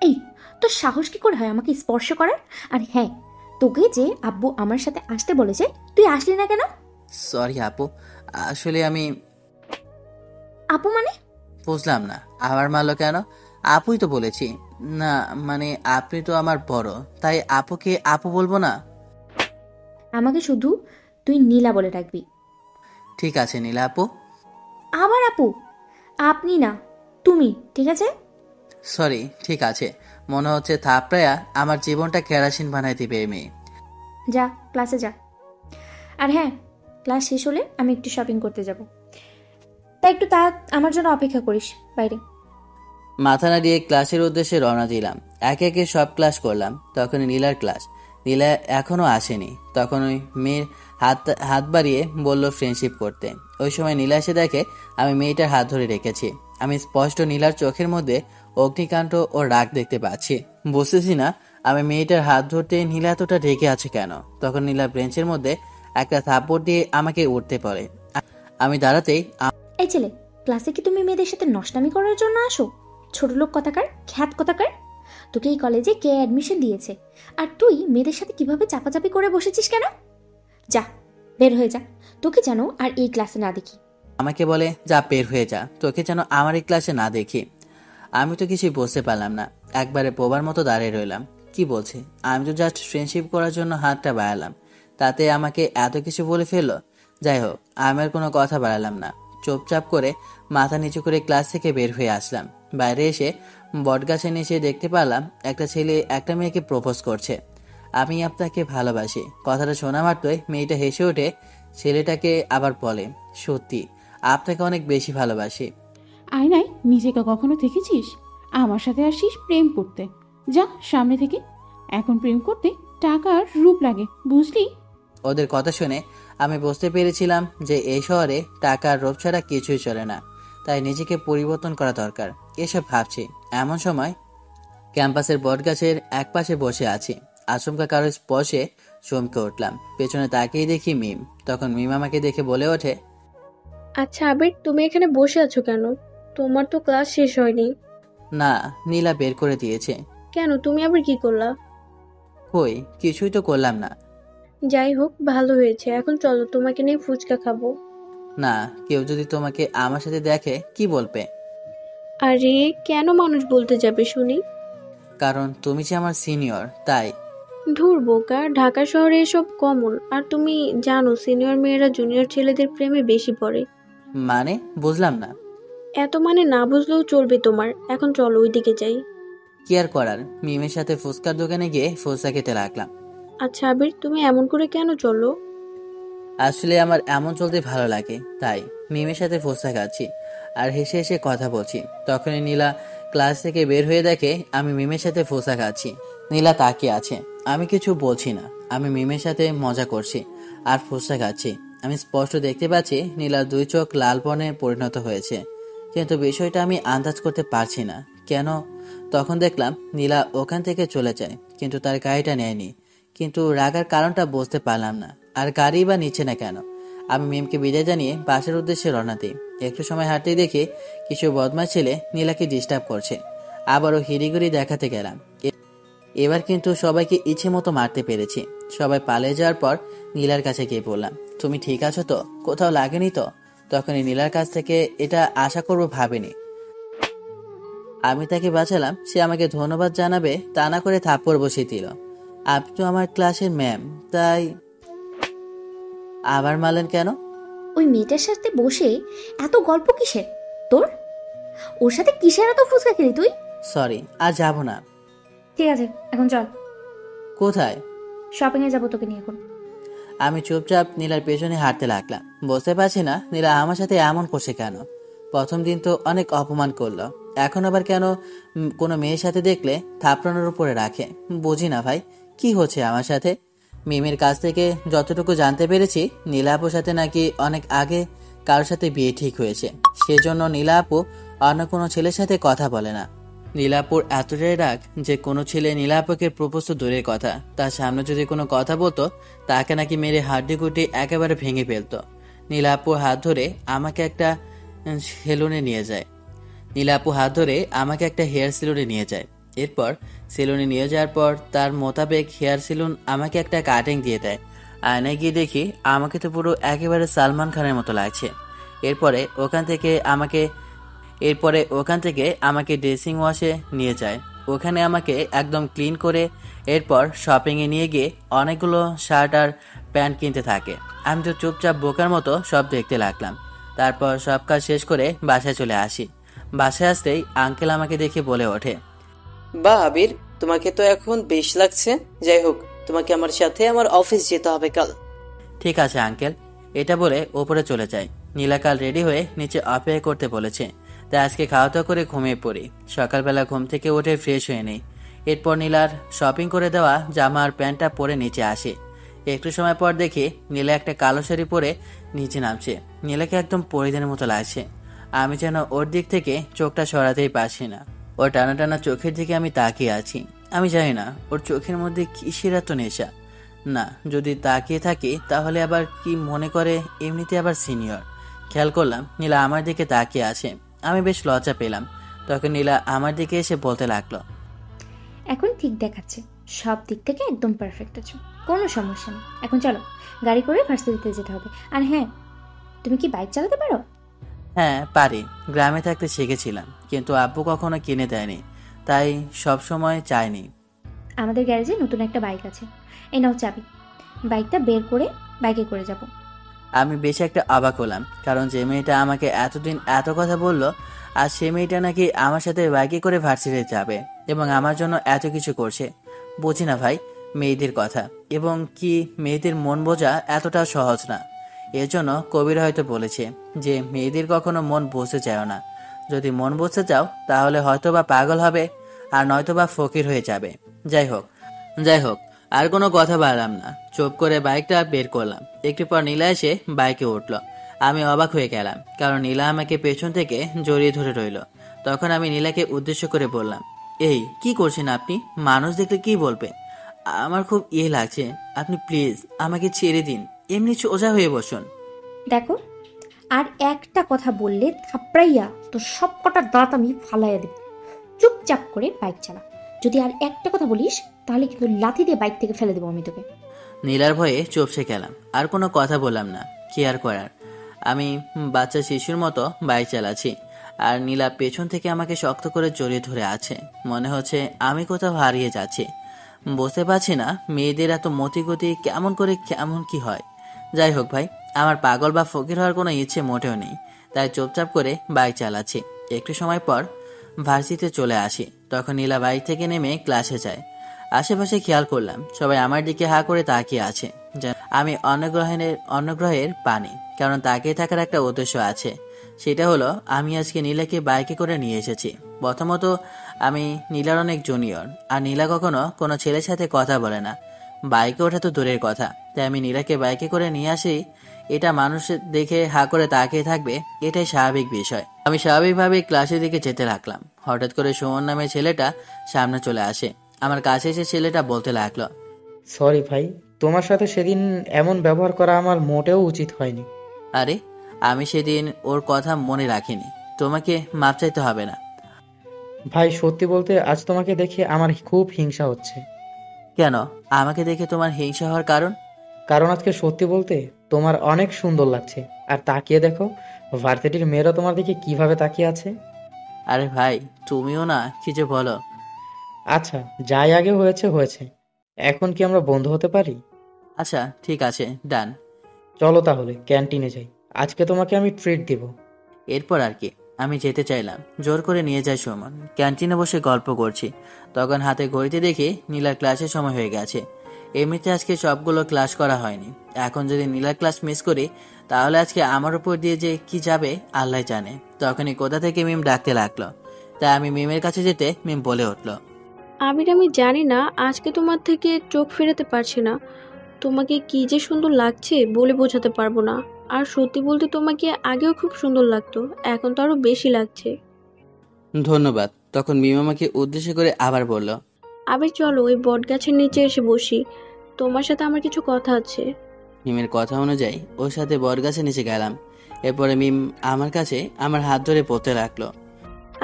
এই, তোর সাহস কি করে হয় আমাকে স্পর্শ করার? আর হ্যাঁ, তোকে যে আব্বু আমার সাথে আসতে বলেছে, তুই আসলি না কেন? সরি আপু, আসলে আমি আপু মানে? বুঝলাম না, আবার মারলো কেন? আপুই তো বলেছি। না মানে আপনি তো আমার বড়, তাই আপুকে আপু বলবো না? আমাকে শুধু তুই নীলা বলে ডাকবি। ঠিক আছে নীলা আপু। আবার আপু? আপনি না, তুমি, ঠিক আছে? সরি, ঠিক আছে। মনে হচ্ছে থাপড়ায়া আমার জীবনটা কেরাসিন বানাই দিবে এই মেয়ে। যা, ক্লাসে যা। আর হ্যাঁ, ক্লাস শেষ হলে আমি একটু শপিং করতে যাব। তাই একটু আমার জন্য অপেক্ষা করিস বাইরে। মাথা নাড়িয়ে ক্লাসের উদ্দেশ্যে রওনা দিলাম। একে একে সব ক্লাস করলাম। তখন নীলার ক্লাস। নীলা এখনো আসেনি। তখন ওই মেয়ের হাত বাড়িয়ে বলল ফ্রেন্ডশিপ করতে। ওই সময় নীলা এসে দেখে আমি মেয়েটার হাত ধরে রেখেছি। আমি স্পষ্ট নীলার চোখের মধ্যে অগ্নিকাণ্ড ও রাগ দেখতে পাচ্ছি। বুঝতেছি না আমি মেয়েটার হাত ধরতে নীলা এতটা রেগে আছে কেন। তখন নীলা বেঞ্চের মধ্যে একটা থাপ্পড় দিয়ে আমাকে উঠতে পড়ে। আমি দাঁড়াতেই এই ছেলে, ক্লাসে কি তুমি মেয়েদের সাথে নষ্টামি করার জন্য আসো? ছোট লোক কথাকার, খ্যাত কথাকার। তোকে এই কলেজে কে অ্যাডমিশন দিয়েছে, আর তুই মেয়েদের সাথে কিভাবে চাপাচাপি করে বসেছিস কেন? যা, বের হয়ে যা, তোকে যেন আর এই ক্লাসে না দেখি। আমাকে বলে যা বের হয়ে যা, তোকে যেন আমার এই ক্লাসে না দেখি। আমি তো কিছুই বুঝতে পারলাম না। একবারে বোবার মতো দাঁড়িয়ে রইলাম। কি বলছে? আমি তো জাস্ট ফ্রেন্ডশিপ করার জন্য হাতটা বাড়ালাম, তাতে আমাকে এত কিছু বলে ফেললো। যাই হোক, আমি আর কোনো কথা বাড়ালাম না। চুপচাপ করে মাথা নিচু করে ক্লাস থেকে বের হয়ে আসলাম। বাইরে এসে বটগাছের নিচে দেখতে পেলাম একটা ছেলে একটা মেয়েকে প্রপোজ করছে। আমি আপনাকে ভালোবাসি কথাটা শোনা মাত্রই মেয়েটা হেসে ওঠে। ছেলেটাকে আবার বলে, সত্যি আপনাকে অনেক বেশি ভালোবাসি। আয়নায় নিজেকে কখনো দেখেছিস? আমার সাথে আসিস প্রেম করতে? যা সামনে থেকে। এখন প্রেম করতে টাকার রূপ লাগে, বুঝলি? ওদের কথা শুনে আমি বুঝতে পেরেছিলাম যে এই শহরে টাকার রূপ ছাড়া কিছুই চলে না, তাই নিজেকে পরিবর্তন করা দরকার। এসব ভাবছি এমন সময় ক্যাম্পাসের বটগাছের একপাশে বসে আছি। আচমকা কারো স্পর্শে চমকে উঠলাম। পেছনে তাকিয়ে দেখি মিম। তখন মিম আমাকে দেখে বলে ওঠে, আচ্ছা আবির, তুমি এখানে বসে আছো কেন? তোমার তো ক্লাস শেষ হয়নি। না, নীলা বের করে দিয়েছে। কেন, তুমি আবার কি করলা? কই, কিছুই তো করলাম না। যাই হোক, ভালো হয়েছে। এখন চলো, তোমাকে নিয়ে ফুচকা খাবো। না, কেউ যদি তোমাকে আমার সাথে দেখে কি বলবে? আরে কেন মানুষ বলতে যাবে শুনি? কারণ তুমি যে আমার সিনিয়র, তাই। ধুর বোকা, ঢাকা শহরে এসব কমন। আর তুমি জানো সিনিয়র মেয়েরা জুনিয়র ছেলেদের প্রেমে বেশি পড়ে। মানে বুঝলাম না। এত মানে না বুঝলেও চলবে তোমার। এখন চলো ওইদিকে যাই। কি আর করার, মিমের সাথে ফুচকার দোকানে গিয়ে ফুচকা খেতে লাগলাম। আচ্ছা আবির, তুমি এমন করে কেন চলো? আসলে আমার এমন চলতে ভালো লাগে, তাই মিমের সাথে ফুচকা খাচ্ছি আর হেসে হেসে কথা বলছি। তখনই নীলা ক্লাস থেকে বের হয়ে দেখে আমি মিমের সাথে ফুচকা খাচ্ছি। নীলা তাকিয়ে আছে। আমি কিছু বলছি না। আমি মিমের সাথে মজা করছি আর ফুচকা খাচ্ছি। আমি স্পষ্ট দেখতে পাচ্ছি নীলার দুই চোখ লাল বর্ণে পরিণত হয়েছে, কিন্তু বিষয়টা আমি আন্দাজ করতে পারছি না কেন। তখন দেখলাম নীলা ওখান থেকে চলে যায়, কিন্তু তার গাড়িটা নেয়নি। কিন্তু রাগার কারণটা বুঝতে পারলাম না। আর গাড়ি বা নিচ্ছে না কেন। আমি মিমকে বিদায় জানিয়ে বাসের উদ্দেশ্যে রওনা দিই। একটু সময় হাঁটতেই দেখি কিছু বদমাশ ছেলে নীলাকে ডিস্টার্ব করছে। আবারও হিড়িগুড়ি দেখাতে গেলাম। এবার কিন্তু সবাইকে ইচ্ছে মতো মারতে পেরেছি। সবাই পালিয়ে যাওয়ার পর নীলার কাছে গিয়ে বললাম, তুমি ঠিক আছো তো? কোথাও লাগেনি তো? তখনই নীলার কাছ থেকে এটা আশা করবো ভাবিনি। আমি তাকে বাঁচালাম, সে আমাকে ধন্যবাদ জানাবে তা না করে থাপ্পড় বসিয়ে দিল। আপনি তো আমার ক্লাসের ম্যাম, তাই। আবার মারলেন কেন? ওই মেয়েটার সাথে বসে এত গল্প কিসের তোর? ওর সাথে কিসের এত ফুচকা খেলি তুই? সরি, আর যাব না। ঠিক আছে, এখন চল। কোথায়? শপিং এ যাবো তোকে নিয়ে এখন। আমি চুপচাপ নীলার পেছনে হাঁটতে লাগলাম। বুঝতে পারছি না নীলা আমার সাথে এমন করছে কেন। প্রথম দিন তো অনেক অপমান করলো, এখন আবার কেন কোনো মেয়ের সাথে দেখলে থাপড়ানোর উপরে রাখে। বুঝি না ভাই, কি হচ্ছে আমার সাথে। মিমের কাছ থেকে যতটুকু জানতে পেরেছি, নীলা আপুর সাথে নাকি অনেক আগে কারোর সাথে বিয়ে ঠিক হয়েছে। সেজন্য নীলা আপু অন্য কোনো ছেলের সাথে কথা বলে না। নীলাপুর এতটাই রাগ যে কোনো ছেলে নীলাপুকে প্রপোজ তো দূরের কথা, তার সামনে যদি কোনো কথা বলতো তাকে নাকি মেরে হাড্ডি কুটি একেবারে ভেঙে ফেলতো। নীলাপুর হাত ধরে আমাকে একটা সেলুনে নিয়ে যায়। নীলাপু হাত ধরে আমাকে একটা হেয়ার সেলুনে নিয়ে যায়। এরপর সেলুনে নিয়ে যাওয়ার পর তার মোতাবেক হেয়ার সেলুন আমাকে একটা কাটিং দিয়ে দেয়। আয়নায় গিয়ে দেখি আমাকে তো পুরো একেবারে সালমান খানের মতো লাগছে। এরপরে ওখান থেকে আমাকে ড্রেসিং ওয়াশে নিয়ে যায়। ওখানে আমাকে একদম ক্লিন করে এরপর শপিংয়ে নিয়ে গিয়ে অনেকগুলো শার্ট আর প্যান্ট কিনতে থাকে। আমি তো চুপচাপ বোকার মতো সব দেখতে লাগলাম। তারপর সব কাজ শেষ করে বাসায় চলে আসি। বাসায় আসতেই আঙ্কেল আমাকে দেখে বলে ওঠে, বাহ আবির, তোমাকে তো এখন বেশ লাগছে। যাই হোক, তোমাকে আমার সাথে আমার অফিস যেতে হবে কাল। ঠিক আছে আঙ্কেল। এটা বলে ওপরে চলে যায়। নীলা কাল রেডি হয়ে নিচে অপেক্ষা করতে বলেছে, তাই আজকে খাওয়া দাওয়া করে ঘুমিয়ে পড়ি। সকালবেলা ঘুম থেকে উঠে ফ্রেশ হয়ে নেই। এরপর নীলার শপিং করে দেওয়া জামা আর প্যান্টটা পরে নিচে আসে। একটু সময় পর দেখি নীলা একটা কালো শাড়ি পরে নিচে নামছে। নীলাকে একদম পরিধানের মতো লাগছে। আমি যেন ওর দিক থেকে চোখটা সরাতেই পারছি না। ওর টানা টানা চোখের দিকে আমি তাকিয়ে আছি। আমি জানি না ওর চোখের মধ্যে কিসের এত নেশা। না, যদি তাকিয়ে থাকি তাহলে আবার কি মনে করে এমনিতে আবার সিনিয়র। খেয়াল করলাম নীলা আমার দিকে তাকিয়ে আছে। আমি বেশ লজ্জা পেলাম। তখন নীলা আমার দিকে এসে বলতে লাগলো, এখন ঠিক দেখাচ্ছে, সব দিক থেকে একদম পারফেক্ট আছো, কোনো সমস্যা নেই। এখন চলো, গাড়ি করে ভার্সিটিতে যেতে হবে। আর হ্যাঁ, তুমি কি বাইক চালাতে পারো? হ্যাঁ পারি, গ্রামে থাকতে শিখেছিলাম, কিন্তু আব্বু কখনো কিনে দেয়নি, তাই সব সময় চাইনি। আমাদের গ্যারেজে নতুন একটা বাইক আছে, এই নাও চাবি। বাইকটা বের করে বাইকে করে যাব। আমি বেশ একটা অবাক হলাম, কারণ যে মেয়েটা আমাকে এতদিন এত কথা বললো, আর সে মেয়েটা নাকি আমার সাথে বাইকে করে ভার্সিটিতে যাবে এবং আমার জন্য এত কিছু করছে। বুঝি না ভাই মেয়েদের কথা, এবং কি মেয়েদের মন বোঝা এতটাও সহজ না। এর জন্য কবির হয়তো বলেছে যে মেয়েদের কখনো মন বুঝতে চাও না। যদি মন বুঝতে চাও তাহলে হয়তো বা পাগল হবে, আর নয়তো বা ফকির হয়ে যাবে। যাই হোক, আর কোনো কথা বাড়লাম না, চুপ করে বাইকটা বের করলাম। একটু পর নীলা এসে বাইকে উঠলো। আমি অবাক হয়ে গেলাম, কারণ নীলা আমাকে পেছন থেকে জড়িয়ে ধরে রইল। তখন আমি নীলাকে উদ্দেশ্য করে বললাম, এই কি করছেন আপনি? মানুষ দেখলে কি বলবে? আমার খুব লাগছে, আপনি প্লিজ আমাকে ছেড়ে দিন, এমনি সোজা হয়ে বসুন। দেখো, আর একটা কথা বললে থাপড়াইয়া তো সব কটা দাঁত আমি ফালাইয়া দেব। চুপচাপ করে বাইক চালা। যদি আর একটা কথা বলিস তাহলে কিন্তু লাথি দিয়ে বাইক থেকে ফেলে দেবো আমি তোকে। নীলার ভয়ে চুপসে গেলাম, আর কোনো কথা বললাম না। কি আর করার, আমি বাচ্চা শিশুর মতো বাইক চালাচ্ছি, আর নীলা পেছন থেকে আমাকে শক্ত করে জড়িয়ে ধরে আছে। মনে হচ্ছে আমি কোথাও হারিয়ে যাচ্ছি। বুঝতে পারছি না মেয়েদের এত মতিগতি কেমন করে কেমন কি হয়। যাই হোক ভাই, আমার পাগল বা ফকির হওয়ার কোনো ইচ্ছে মোটেও নেই, তাই চুপচাপ করে বাইক চালাচ্ছি। একটু সময় পর ভার্সিটিতে চলে আসি। তখন নীলা বাইক থেকে নেমে ক্লাসে যায়। আশেপাশে খেয়াল করলাম সবাই আমার দিকে হা করে তাকিয়ে আছে, যেন আমি অন্য গ্রহের পানি। কারণ তাকিয়ে থাকার একটা উদ্দেশ্য আছে, সেটা হলো আমি আজকে নীলাকে বাইকে করে নিয়ে এসেছি। প্রথমত আমি নীলার অনেক জুনিয়র, আর নীলা কখনো কোনো ছেলের সাথে কথা বলে না, বাইকে ওঠা তো দূরের কথা। তাই আমি নীলাকে বাইকে করে নিয়ে আসি, এটা মানুষ দেখে হা করে তাকিয়ে থাকবে, এটাই স্বাভাবিক বিষয়। আমি স্বাভাবিকভাবে ক্লাসের দিকে যেতে লাগলাম। হঠাৎ করে সুমন নামের ছেলেটা সামনে চলে আসে। আমার কাছে এসে ছেলেটা বলতে লাগলো, সরি ভাই, তোমার সাথে সেদিন এমন ব্যবহার করা আমার মোটেও উচিত হয়নি। আরে আমি সেদিন ওর কথা মনে রাখিনি, তোমাকে মাপ চাইতে হবে না। ভাই সত্যি বলতে আজ তোমাকে দেখে আমার খুব হিংসা হচ্ছে। কেন আমাকে দেখে তোমার হিংসা হওয়ার কারণ? কারণ আজকে সত্যি বলতে তোমার অনেক সুন্দর লাগছে। আর তাকিয়ে দেখো, ভার্সিটির মেয়েরা তোমার দিকে কিভাবে তাকিয়ে আছে। আরে ভাই তুমিও না কি যে বলো। আচ্ছা, যাই আগে হয়েছে হয়েছে, এখন কি আমরা বন্ধু হতে পারি? আচ্ছা ঠিক আছে, ডান। চলো তাহলে ক্যান্টিনে যাই, আজকে তোমাকে আমি ট্রিট দিব। এরপর আর কি, আমি যেতে চাইলাম, জোর করে নিয়ে যায় সুমন। ক্যান্টিনে বসে গল্প করছি, তখন হাতে ঘড়িতে দেখি নীলার ক্লাসের সময় হয়ে গেছে। এমনিতে আজকে সবগুলো ক্লাস করা হয়নি, এখন যদি নীলার ক্লাস মিস করি তাহলে আজকে আমার উপর দিয়ে যে কি যাবে আল্লাহ জানে। তখনই কোথা থেকে মিম ডাকতে লাগলো, তাই আমি মিমের কাছে যেতে মিম বলে উঠলো, আবির, আমি জানি না আজকে তোমার থেকে চোখ ফেরাতে পারছি না। তোমাকে কি যে সুন্দর লাগছে বলে বোঝাতে পারবো না। আর সত্যি বলতে তোমাকে আগেও খুব সুন্দর লাগতো, এখন তো আরো বেশি লাগছে। ধন্যবাদ। তখন মিম আমাকে উদ্দেশ্য করে আবার বলল, আবির চলো ওই বট গাছের নিচে এসে বসি, তোমার সাথে আমার কিছু কথা আছে। মিমের কথা অনুযায়ী ওর সাথে বটগাছে নিচে গেলাম। এরপরে মিম আমার কাছে আমার হাত ধরে পড়তে লাগলো,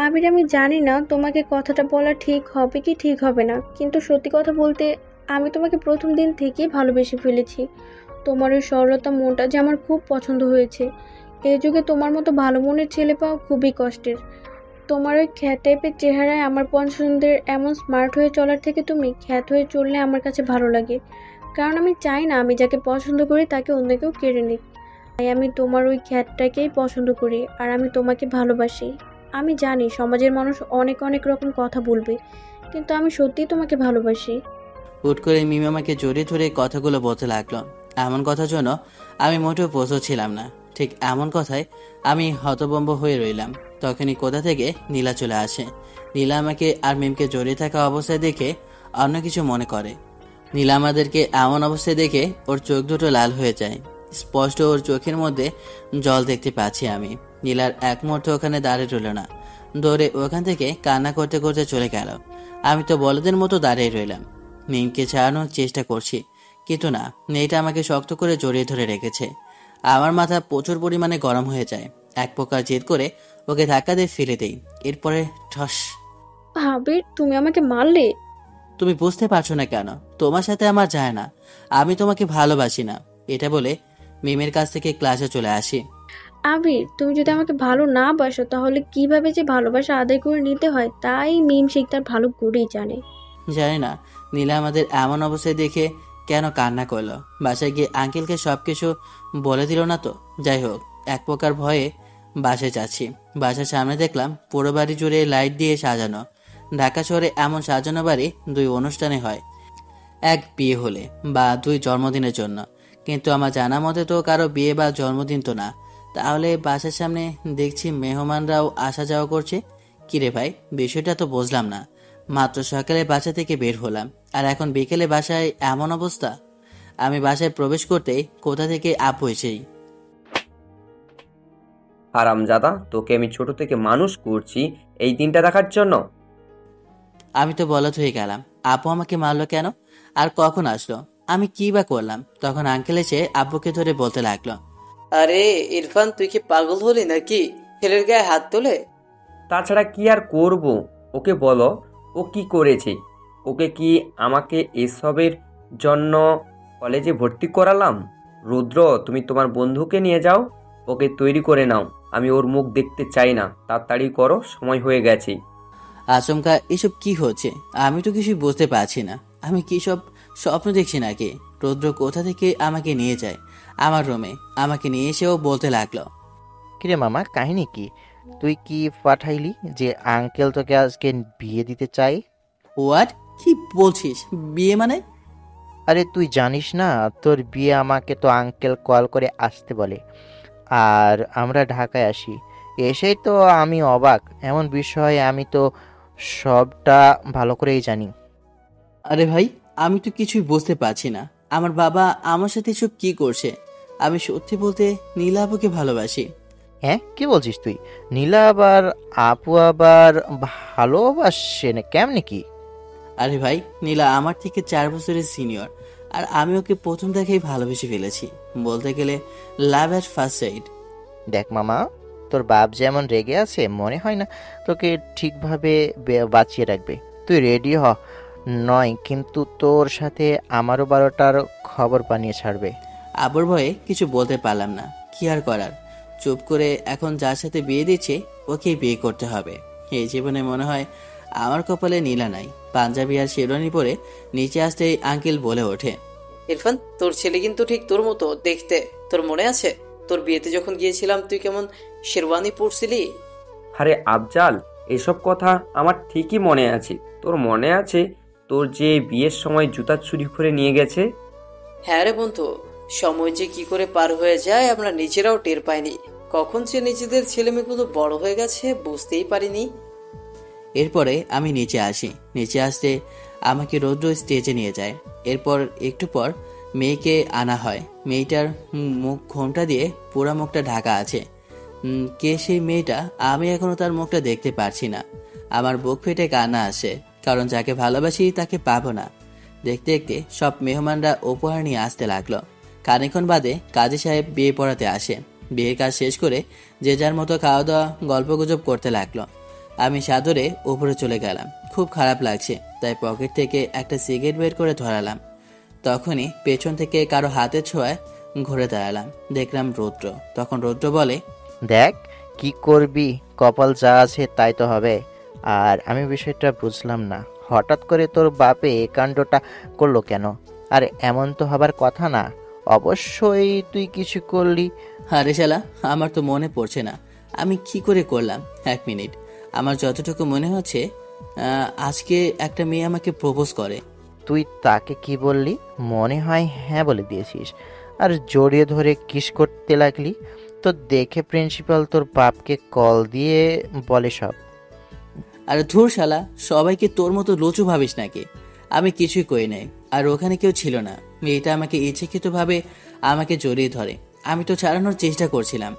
আবির, আমি জানি না তোমাকে কথাটা বলা ঠিক হবে কি ঠিক হবে না, কিন্তু সত্যি কথা বলতে আমি তোমাকে প্রথম দিন থেকেই ভালোবেসে ফেলেছি। তোমার ওই সরলতা মনটা যে আমার খুব পছন্দ হয়েছে। এই যুগে তোমার মতো ভালো মনের ছেলে পাওয়া খুবই কষ্টের। তোমার ওই খ্যাত টাইপের চেহারায় আমার পছন্দের এমন স্মার্ট হয়ে চলার থেকে তুমি খ্যাত হয়ে চললে আমার কাছে ভালো লাগে। কারণ আমি চাই না আমি যাকে পছন্দ করি তাকে অন্য কেউ কেড়ে নিক। তাই আমি তোমার ওই খ্যাতটাকেই পছন্দ করি, আর আমি তোমাকে ভালোবাসি। আমি জানি সমাজের মানুষ অনেক অনেক রকম কথা বলবে, কিন্তু আমি সত্যিই তোমাকে ভালোবাসি। হুট করে মিম আমাকে জড়িয়ে ধরে কথাগুলো বলতে লাগলো। এমন কথার জন্য আমি মোটেও প্রস্তুত ছিলাম না। ঠিক এমন কথায় আমি হতভম্ব হয়ে রইলাম। তখনই কোথা থেকে নীলা চলে আসে। নীলা আমাকে আর মিমকে জড়িয়ে থাকা অবস্থায় দেখে অন্য কিছু মনে করে। নীলা আমাদেরকে এমন অবস্থায় দেখে ওর চোখ দুটো লাল হয়ে যায়। স্পষ্ট ওর চোখের মধ্যে জল দেখতে পাচ্ছি আমি। নীলার এক মুহূর্ত ওখানে দাঁড়িয়ে রইল না, দৌড়ে ওখান থেকে কান্না করতে করতে চলে গেল। আমি তো বলদের মতো দাঁড়িয়ে রইলাম। মিমকে ছাড়ানোর চেষ্টা করছি, কিন্তু না, মেয়েটা আমাকে শক্ত করে জড়িয়ে ধরে রেখেছে। আমার মাথা প্রচুর পরিমাণে গরম হয়ে যায়। এক প্রকার জেদ করে ওকে ধাক্কা দিয়ে ফেলে দেই। এরপরে ঠস। আবির, তুমি আমাকে মারলে? তুমি বুঝতে পারছো না কেন? তোমার সাথে আমার যায় না, আমি তোমাকে ভালোবাসি না। এটা বলে মিমের কাছ থেকে ক্লাসে চলে আসি। আবির, তুমি যদি আমাকে ভালো না বাসো তাহলে কিভাবে যে ভালোবাসা আদায় করে নিতে হয় তাই মিম শিকদার ভালো করেই জানে। জানি না নীলা আমাদের এমন অবস্থায় দেখে কেন কান্না করলো। বাসায় গিয়ে আঙ্কেলকে সবকিছু বলে দিল না তো? যাই হোক, এক প্রকার ভয়ে বাসায় যাচ্ছি। বাসার সামনে দেখলাম পুরো বাড়ি জুড়ে লাইট দিয়ে সাজানো। ঢাকা শহরে এমন সাজানো বাড়ি 2 অনুষ্ঠানে হয়, এক বিয়ে হলে বা 2 জন্মদিনের জন্য। কিন্তু আমার জানা মতে তো কারো বিয়ে বা জন্মদিন তো না। তাহলে বাসার সামনে দেখছি মেহমানরাও আসা যাওয়া করছে। কিরে ভাই, বিষয়টা তো বুঝলাম না। মাত্র সকালে বাসা থেকে বের হলাম, আর এখন বিকেলে বাসায় এমন অবস্থা। আমি বাসায় প্রবেশ করতেই কোথা থেকে আপু এসেই। হারামজাদা, তোকে আমি ছোট থেকে মানুষ করছি এই দিনটা দেখার জন্য। আমি তো বলদ হয়ে গেলাম। আপু আমাকে মারলো কেন, আর কখন আসলো, আমি কি বা করলাম? তখন আঙ্কেল এসে আব্বুকে ধরে বলতে লাগলো, আরে ইরফান, তুই কি পাগল হলি নাকি? ছেলের গায়ে হাত তোলে? তাছাড়া কি আর করব? ওকে বলো ও কি করেছে। ওকে কি আমাকে এসবের জন্য কলেজে ভর্তি করালাম? রুদ্র, তুমি তোমার বন্ধুকে নিয়ে যাও, ওকে তৈরি করে নাও। আমি ওর মুখ দেখতে চাই না। তাড়াতাড়ি করো, সময় হয়ে গেছে। আচমকা এসব কি হচ্ছে? আমি তো কিছুই বুঝতে পারছি না। আমি কি সব স্বপ্ন দেখছি নাকি? রুদ্র কোথা থেকে আমাকে নিয়ে যায় আমার রুমে। আমাকে নিয়ে এসেও বলতে লাগলো, কিরে মামা, কাহিনী কি? তুই কি পাঠাইলি যে আঙ্কেল তোকে আজকে বিয়ে দিতে চাই? হোয়াট? কি বলছিস? বিয়ে মানে? আরে তুই জানিস না, তোর বিয়ে আমাকে তো আঙ্কেল কল করে আসতে বলে, আর আমরা ঢাকায় আসি। এসেই তো আমি অবাক। এমন বিষয় আমি তো সবটা ভালো করেই জানি। আরে ভাই, আমি তো কিছুই বুঝতে পারছি না। আমার বাবা আমার সাথে এসব কি করছে? আমি সত্যি বলতে নীলা আপুকে ভালোবাসি। হ্যাঁ, কি বলছিস তুই? নীলা আবার আপু আবার ভালোবাসে না? কেমনে কি? আরে ভাই, নীলা আমার থেকে 4 বছরের সিনিয়র, আর আমি ওকে প্রথম দেখেই ভালোবেসে ফেলেছি। বলতে গেলে লাভ এট ফার্স্ট সাইট। দেখ মামা, তোর বাপ যেমন রেগে আছে, মনে হয় না তোকে ঠিকভাবে বাঁচিয়ে রাখবে। তুই রেডি হ, নয় কিন্তু তোর সাথে আমারও 12টার খবর বানিয়ে ছাড়বে। আবুর ভয়ে কিছু বলতে পারলাম না। কি আর করার, চুপ করে এখন যার সাথে বিয়ে দিচ্ছে ওকেই বিয়ে করতে হবে। এই জীবনে মনে হয় আমার কপালে নীলা নাই। পাঞ্জাবি আর শেরওয়ানি পরে নিচে আসতেই আঙ্কেল বলে ওঠে, ইরফান, তোর ছেলে কিন্তু ঠিক তোর মতো দেখতে। তোর মনে আছে তোর বিয়েতে যখন গিয়েছিলাম তুই কেমন শেরওয়ানি পরছিলি? আরে আফজাল, এসব কথা আমার ঠিকই মনে আছে। তোর মনে আছে তোর যে বিয়ের সময় জুতা চুরি করে নিয়ে গেছে? হ্যাঁ রে বন্ধু, সময় যে কি করে পার হয়ে যায় আমরা নিজেরাও টের পাইনি। কখন যে নিজেদের ছেলেমেয়েগুলো বড় হয়ে গেছে বুঝতেই পারিনি। এরপরে আমি নিচে আসি। নিচে আসতে আমাকে রৌদ্র স্টেজে নিয়ে যায়। এরপর একটু পর মেয়েকে আনা হয়। মেয়েটার মুখ ঘোমটা দিয়ে পুরা মুখটা ঢাকা আছে। কে সেই মেয়েটা? আমি এখনো তার মুখটা দেখতে পারছি না। আমার বুক ফেটে কান্না আসে, কারণ যাকে ভালোবাসি তাকে পাবো না। দেখতে দেখতে সব মেহমানরা উপহার নিয়ে আসতে লাগলো। খানিকক্ষণ বাদে কাজী সাহেব বিয়ে পড়াতে আসে। বিয়ের কাজ শেষ করে যে যার মতো খাওয়া দাওয়া গল্পগুজব করতে লাগলো। আমি সাদরে উপরে চলে গেলাম। খুব খারাপ লাগছে, তাই পকেট থেকে একটা সিগারেট বের করে ধরালাম। তখনই পেছন থেকে কারো হাতের ছোঁয়ায় ঘুরে দাঁড়ালাম। দেখলাম রৌদ্র। তখন রৌদ্র বলে, দেখ কি করবি, কপাল যা আছে তাই তো হবে। আর আমি বিষয়টা বুঝলাম না, হঠাৎ করে তোর বাপে এই কাণ্ডটা করলো কেন? আর এমন তো হবার কথা না। অবশ্যই তুই কিছু করলি। আরে শালা, আমার তো মনে পড়ছে না আমি কি করে করলাম। 1 মিনিট। আমার যতটুকু মনে হচ্ছে আজকে একটা মেয়ে আমাকে প্রপোজ করে। তুই তাকে কি বললি? মনে হয় হ্যাঁ বলে দিয়েছিস, আর জড়িয়ে ধরে কিস করতে লাগলি। তো দেখে প্রিন্সিপাল তোর বাপকে কল দিয়ে বলে সব। আরে ধুর শালা, সবাইকে তোর মতো লুচু ভাবিস নাকি? আমি কিছুই করি নাই, আর ওখানে কেউ ছিল না। মেয়েটা আমাকে ইচ্ছাকৃতভাবে আমাকে জড়িয়ে ধরে। আমি তো ছাড়ানোর চেষ্টা করছিলাম।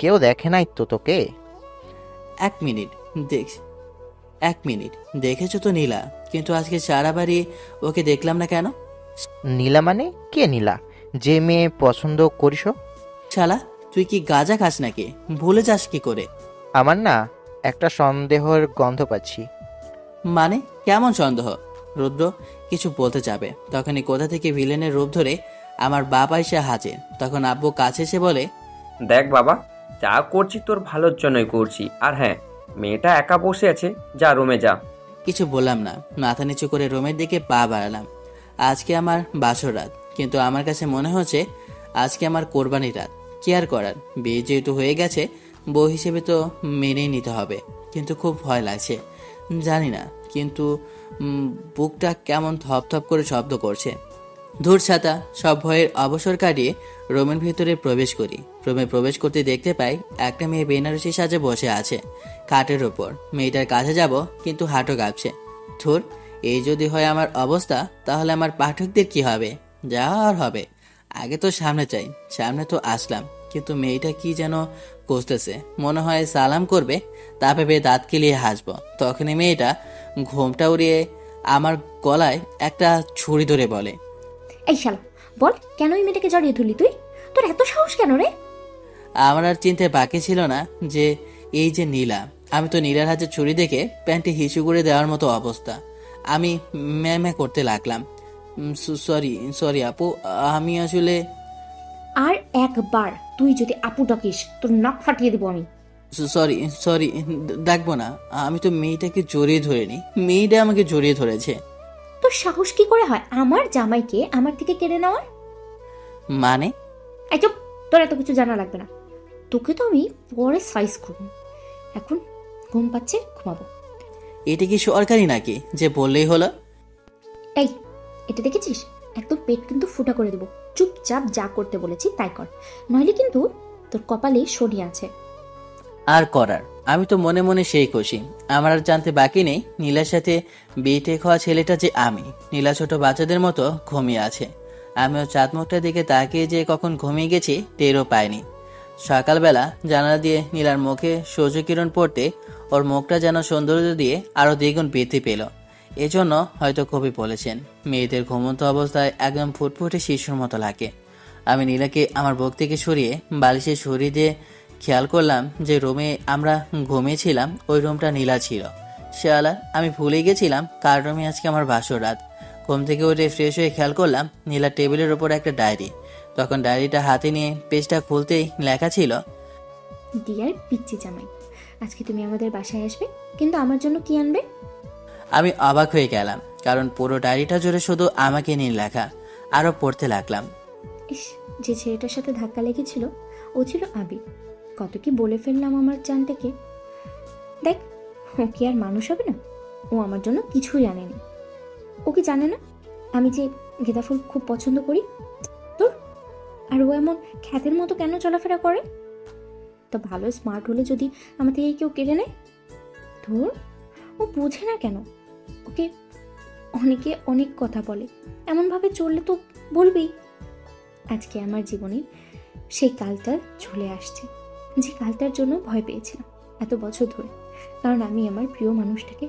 কেউ দেখে নাই তো তোকে? এক মিনিট দেখ, এক মিনিট, দেখেছো তো নীলা, কিন্তু আজকে সারা বাড়ি ওকে দেখলাম না কেন? নীলা মানে কে নীলা? যে মেয়ে পছন্দ করিস? শালা, তুই কি গাঁজা খাস নাকি? ভুলে যাস কি করে? আমার না একটা সন্দেহের গন্ধ পাচ্ছি। মানে কেমন সন্দেহ? রুদ্র কিছু বলতে যাবে, তখনই কোথা থেকে ভিলেনের রূপ ধরে আমার বাবা এসে হাজির। তখন আব্বু কাছে এসে বলে, দেখ বাবা, যা করছি তোর ভালোর জন্যই করছি। আর হ্যাঁ, মেয়েটা একা বসে আছে, যা রুমে যা। কিছু বললাম না, মাথা নিচু করে রুমের দিকে পা বাড়ালাম। আজকে আমার বাসর রাত, কিন্তু আমার কাছে মনে হচ্ছে আজকে আমার কোরবানির রাত। কি আর করার, বিয়ে যেহেতু হয়ে গেছে, বউ হিসেবে তো মেনেই নিতে হবে। কিন্তু খুব ভয় লাগছে, জানি না, কিন্তু বুকটা কেমন থপ করে শব্দ করছে। ধূর ছাতা, সব ভয়ের অবসর কাটিয়ে রুমের ভিতরে প্রবেশ করি। রুমে প্রবেশ করতে দেখতে পাই একটা মেয়ে বেনারসি সাজে বসে আছে খাটের ওপর। মেয়েটার কাছে যাব, কিন্তু হাঁটু কাঁপছে। ধুর, এই যদি হয় আমার অবস্থা, তাহলে আমার পাঠকদের কি হবে? যা আর হবে। আগে তো সামনে চাই, সামনে তো আসলাম, কিন্তু মেয়েটা কি যেন কষতেছে। মনে হয় সালাম করবে, তা ভেবে দাঁত কিলিয়ে হাসবো। তখনই মেয়েটা ঘোমটা উড়িয়ে আমার গলায় একটা ছুরি ধরে বলে, এই শালা, বল কেন ওই মেয়েটাকে জড়িয়ে ধরলি তুই? তোর এত সাহস কেন রে? আমার আর চিনতে বাকি ছিল না যে এই যে নীলা। আমি তো নীলার হাতে ছুরি দেখে প্যান্টে হিসু করে দেওয়ার মতো অবস্থা। আমি ম্যামে করতে লাগলাম, সরি সরি আপু, আমি আসলে। আর একবার তুই যদি আপু ডাকিস তোর নাক ফাটিয়ে দেবো আমি। সরি সরি, ডাকবো না। আমি তো মেয়েটাকে জড়িয়ে ধরিনি, মেয়েটা আমাকে জড়িয়ে ধরেছে। তোর সাহস কি করে হয় আমার জামাইকে আমার থেকে কেড়ে নেওয়ার? মানে? এই চুপ, তোর এত কিছু জানা লাগবে না। তোকে তো আমি পরে সাইজ করব। এখন ঘুম পাচ্ছে, ঘুমাবো। এটা কি সরকারি নাকি যে বললেই হলো? এই, এটা দেখেছিস? একদম পেট কিন্তু ফুটা করে দেবো। চুপচাপ যা করতে বলেছি তাই কর, নইলে কিন্তু তোর কপালে শনি আছে। আর করার, আমি তো মনে মনে সেই খুশি। আমার আর জানতে বাকি নেই নীলার সাথে বিয়ে হওয়া ছেলেটা যে আমি। নীলা ছোট বাচ্চাদের মতো ঘুমিয়ে আছে। আমিও চাঁদ মুখটার দিকে তাকিয়ে যে কখন ঘুমিয়ে গেছি টেরও পাইনি। সকালবেলা জানালা দিয়ে নীলার মুখে সূর্যকিরণ পড়তে ওর মুখটা যেন সৌন্দর্য দিয়ে আরো দ্বিগুণ বৃদ্ধি পেল। এজন্য হয়তো কবি বলেছেন, মেয়েদের ঘুমন্ত অবস্থায় একদম ফুটফুটে শিশুর মতো লাগে। আমি নীলাকে আমার বুক থেকে সরিয়ে বালিশে সরিয়ে দিয়ে খেয়াল করলাম যে রুমে আমরা ঘুমিয়েছিলাম ওই রুমটা নীলা ছিল। শালা, আমি ভুলে গেছিলাম কার রুমে আজকে আমার বাসর রাত। ঘুম থেকে উঠে ফ্রেশ হয়ে খেয়াল করলাম নীলার টেবিলের ওপর একটা ডায়েরি। তখন ডায়েরিটা হাতে নিয়ে পেজটা খুলতেই লেখা ছিল, ডিয়ার পিচ্চি জামাই, আজকে তুমি আমাদের বাসায় আসবে, কিন্তু আমার জন্য কি আনবে? আমি অবাক হয়ে গেলাম, কারণ পুরো ডায়েরিটা জুড়ে শুধু আমাকে নিয়ে লেখা। আরো পড়তে লাগলাম। ইস, যে ছেলেটার সাথে ধাক্কা লেগেছিল ও ছিল আবির। কত কি বলে ফেললাম আমার জানটাকে। দেখ, ও কি আর মানুষ হবে না? ও আমার জন্য কিছুই আনেনি। ও কি জানে না আমি যে গেঁদা ফুল খুব পছন্দ করি? তোর আর ও এমন খ্যাতের মতো কেন চলাফেরা করে? তো ভালো স্মার্ট হলে যদি আমার থেকে কেউ কেড়ে নেয়? ধুর, ও বোঝে না কেন? ওকে অনেকে অনেক কথা বলে, এমনভাবে চললে তো বলবেই। আজকে আমার জীবনে সেই কালটা চলে আসছে, যে কালটার জন্য ভয় পেয়েছিলাম এত বছর ধরে। কারণ আমি আমার প্রিয় মানুষটাকে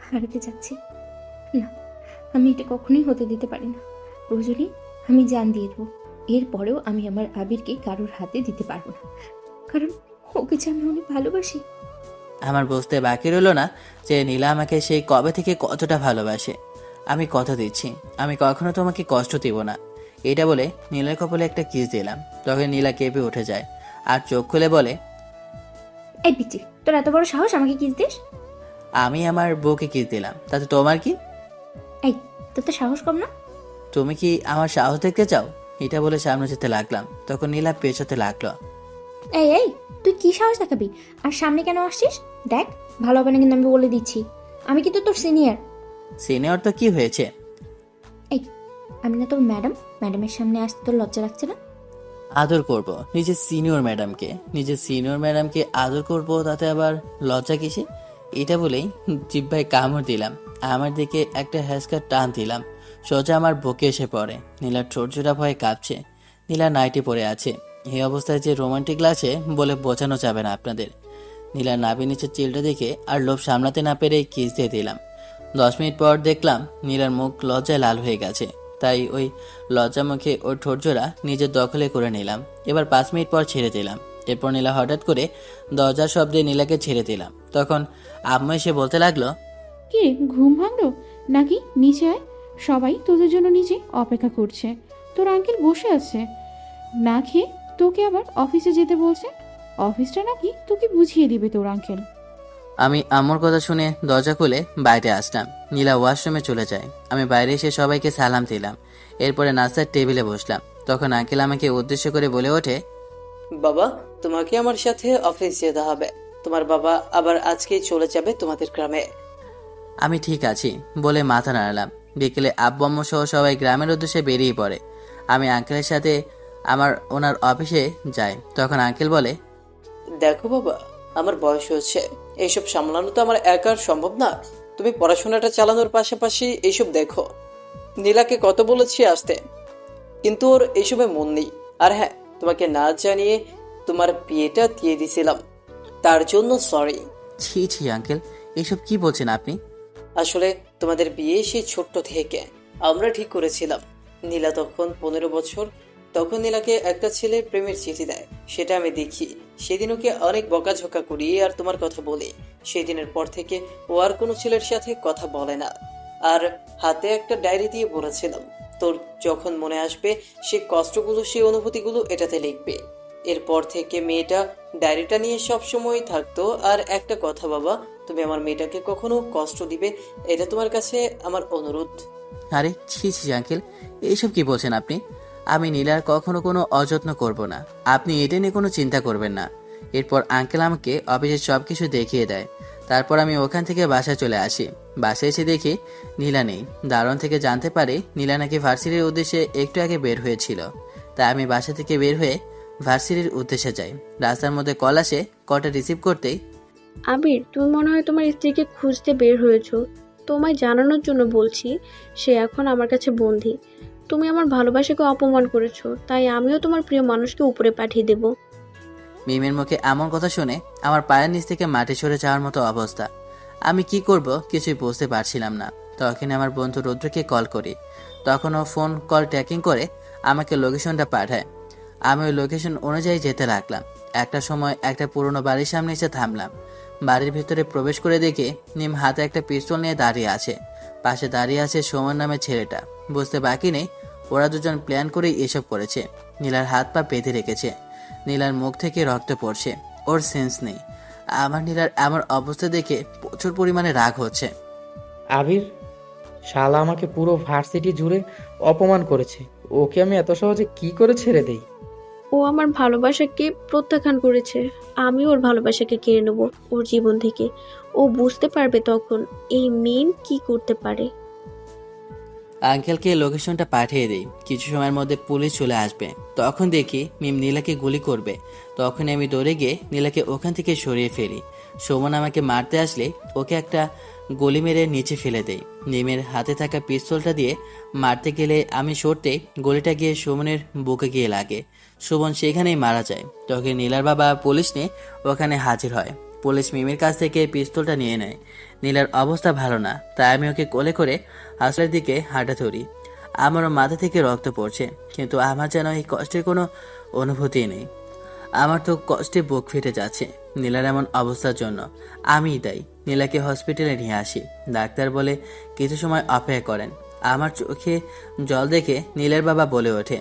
হারাতে চাচ্ছি না। আমি এটা কখনোই হতে দিতে পারি না। প্রয়োজনে আমি জান দিয়ে দেবো। এরপরেও আমি আমার আবিরকে কারোর হাতে দিতে পারবো না, কারণ ওকে যে আমি অনেক ভালোবাসি। আমার বুঝতে বাকি রইল না যে নীলা আমাকে সেই কবে থেকে কতটা ভালোবাসে। আমি কথা দিচ্ছি, আমি কখনো তোমাকে কষ্ট দেব না। এটা বলে নীলার কপালে একটা কিস দিলাম। তখন নীলা কেঁপে উঠে যায় আর চোখ খুলে বলে, এই পিচ্চি, তোর এত বড় সাহস আমাকে কিস দিস? আমি আমার বউকে কিস দিলাম, তাতে তোমার কি? এই, তোর তো সাহস কম না? তুমি কি আমার সাহস দেখতে চাও? এটা বলে সামনে যেতে লাগলাম, তখন নীলা পেছোতে লাগলো। এই এই, তুই কি সাহস দেখাবি? আর সামনে কেন আসছিস? দেখ, ভালো হবে না কিন্তু আমি বলে দিচ্ছি। আমি কিন্তু তোর সিনিয়র। সিনিয়র তো কি হয়েছে? এই, আমি না তোর ম্যাডাম? ম্যাডামের সামনে আসতে তোর লজ্জা লাগছে না? আদর করব নিজের সিনিয়র ম্যাডামকে আদর করব, তাতে আবার লজ্জা কিসে? এটা বলেই জিহ্বায় কামড় দিলাম। আমার দিকে একটা হ্যাসকার টান দিলাম, সোজা আমার বুকে এসে পড়ে। নীলার ঠোঁটজোড়া ভয়ে কাঁপছে। নীলা নাইটি পরে আছে। এই অবস্থায় যে রোমান্টিক লাগছে বলে বোঝানো যাবে না আপনাদের। নীলার নাভি নিচের চিলটা দেখে আর লোভ সামলাতে না পেরে কিস দিয়ে দিলাম। 10 মিনিট পর দেখলাম নীলার মুখ লজ্জায় লাল হয়ে গেছে। তাই ওই লজ্জা মুখে ওর ঠোঁটজোড়া নিজের দখলে করে নিলাম। এবার 5 মিনিট পর ছেড়ে দিলাম। এরপর নীলা হঠাৎ করে দরজার শব্দে নীলাকে ছেড়ে দিলাম। তখন আম্মু এসে বলতে লাগলো, কি রে, ঘুম ভাঙলো নাকি? নিচে আয়, সবাই তোদের জন্য নিচে অপেক্ষা করছে। তোর আঙ্কেল বসে আছে না খেয়ে, তোকে আবার অফিসে যেতে বলছে। অফিসটা নাকি তোকে বুঝিয়ে দিবে তোর আঙ্কেল। আমি আম্মুর কথা শুনে দরজা খুলে বাইরে আসলাম। নীলা ওয়াশরুমে চলে যায়। আমি বাইরে এসে সবাইকে সালাম দিলাম। এরপরে নাস্তার টেবিলে বসলাম। তখন আঙ্কেল আমাকে উদ্দেশ্য করে বলে ওঠে, বাবা, তোমাকে আমার সাথে অফিস যেতে হবে। তোমার বাবা আবার আজকেই চলে যাবে তোমাদের গ্রামে। আমি ঠিক আছি বলে মাথা নাড়ালাম। বিকেলে আব্বু আম্মু সহ সবাই গ্রামের উদ্দেশ্যে বেরিয়ে পড়ে। আমি আঙ্কেলের সাথে ওনার অফিসে যাই। তখন আঙ্কেল বলে, দেখো বাবা, আমার বয়স হচ্ছে, এইসব সামলানো তো আমার একার সম্ভব না। তুমি পড়াশোনাটা চালানোর পাশাপাশি এইসব দেখো। নীলাকে কত বলেছি আসতে, কিন্তু ওর এইসবে মন নেই। আর হ্যাঁ, তোমাকে না জানিয়ে তোমার বিয়েটা দিয়ে দিছিলাম, তার জন্য সরি। ছি ছি আঙ্কেল, এইসব কি বলছেন আপনি? আসলে তোমাদের বিয়ে সেই ছোট্ট থেকে আমরা ঠিক করেছিলাম। নীলা তখন 15 বছর। তখন নীলাকে একটা ছেলে প্রেমের চিঠি দেয়, সেটা আমি দেখি। সেদিন ওকে অনেক বকাঝকা করি আর তোমার কথা বলি। সেই দিনের পর থেকে ও আর কোনো ছেলের সাথে কথা বলে না। আর হাতে একটা ডায়েরি দিয়ে বলেছিলাম, তোর যখন মনে আসবে সে কষ্টগুলো, সেই অনুভূতিগুলো এটাতে লিখবে। এরপর থেকে মেয়েটা ডায়েরিটা নিয়ে সব সময় থাকতো। আর একটা কথা বাবা, তুমি আমার মেয়েটাকে কখনো কষ্ট দিবে, এটা তোমার কাছে আমার অনুরোধ। আরে ছি ছি আঙ্কেল, এইসব কি বলছেন আপনি? আমি নীলার কখনো কোনো অযত্ন করব না, আপনি এটা নিয়ে কোনো চিন্তা করবেন না। এরপর আঙ্কেল আমাকে অফিসের সব কিছু দেখিয়ে দেয়। তারপর আমি ওখান থেকে বাসায় চলে আসি। বাসায় এসে দেখি নীলা নেই। দারোয়ান থেকে জানতে পারি নীলা নাকি ভার্সিটির উদ্দেশ্যে একটু আগে বের হয়েছিল। তাই আমি বাসা থেকে বের হয়ে ভার্সিটির উদ্দেশ্যে যাই। রাস্তার মধ্যে কল আসে। কলটা রিসিভ করতেই, আবির, তুমি মনে হয় তোমার স্ত্রীকে খুঁজতে বের হয়েছো। তোমায় জানানোর জন্য বলছি, সে এখন আমার কাছে বন্দী। তুমি আমার ভালোবাসাকে অপমান করেছো, তাই আমিও তোমার প্রিয় মানুষকে উপরে পাঠিয়ে দেব। মিমের মুখে এমন কথা শুনে আমার পায়ের নিচ থেকে মাটি সরে যাওয়ার মতো অবস্থা। আমি কি করব কিছুই বুঝতে পারছিলাম না। তখন আমার বন্ধু রুদ্রকে কল করি। তখন ও ফোন কল ট্র্যাকিং করে আমাকে লোকেশনটা পাঠায়। আমি ওই লোকেশন অনুযায়ী যেতে লাগলাম। একটা সময় একটা পুরনো বাড়ির সামনে এসে থামলাম। বাড়ির ভিতরে প্রবেশ করে দেখে নিম হাতে একটা পিস্তল নিয়ে দাঁড়িয়ে আছে। পাশে দাঁড়িয়ে আছে সোমন নামের ছেলেটা। বুঝতে বাকি নেই ওরা দুজন প্ল্যান করেই এসব করেছে। নীলার হাত পা বেঁধে রেখেছে। নীলার মুখ থেকে রক্ত পড়ছে। ওর সেন্স নেই। আমার নীলার আমার অবস্থা দেখে প্রচুর পরিমাণে রাগ হচ্ছে। আবির, শালা আমাকে পুরো ভার্সিটি জুড়ে অপমান করেছে। ওকে আমি এত সহজে কি করে ছেড়ে দেই? ও আমার ভালোবাসাকে প্রত্যাখ্যান করেছে। আমি ওর ভালোবাসাকে কেড়ে নেব ওর জীবন থেকে। ও বুঝতে পারবে তখন এই মিম কি করতে পারে। আঙ্কেলকে লোকেশনটা পাঠিয়ে দিই। কিছু সময়ের মধ্যে পুলিশ চলে আসবে। তখন দেখি মিম নীলাকে গুলি করবে। তখন আমি দৌড়ে গিয়ে নীলাকে ওখান থেকে সরিয়ে ফেলি। সুমন আমাকে মারতে আসলে ওকে একটা গুলি মেরে নিচে ফেলে দেই। মিমের হাতে থাকা পিস্তলটা দিয়ে মারতে গেলে আমি সরতে গুলিটা গিয়ে সুমনের বুকে গিয়ে লাগে। সুমন সেখানেই মারা যায়। তখন নীলার বাবা পুলিশ নিয়ে ওখানে হাজির হয়। পুলিশ মিমের কাছ থেকে পিস্তলটা নিয়ে নেয়। নীলার অবস্থা ভালো না, তাই আমি ওকে কোলে করে হাসপাতালের দিকে হাঁটা ধরি। আমারও মাথা থেকে রক্ত পড়ছে, কিন্তু আমার যেন এই কষ্টের কোনো অনুভূতি নেই। আমার তো কষ্টে বুক ফেটে যাচ্ছে নীলার এমন অবস্থার জন্য। আমিই দায়ী। নীলাকে হসপিটালে নিয়ে আসি। ডাক্তার বলে কিছু সময় অপেক্ষা করেন। আমার চোখে জল দেখে নীলের বাবা বলে ওঠে,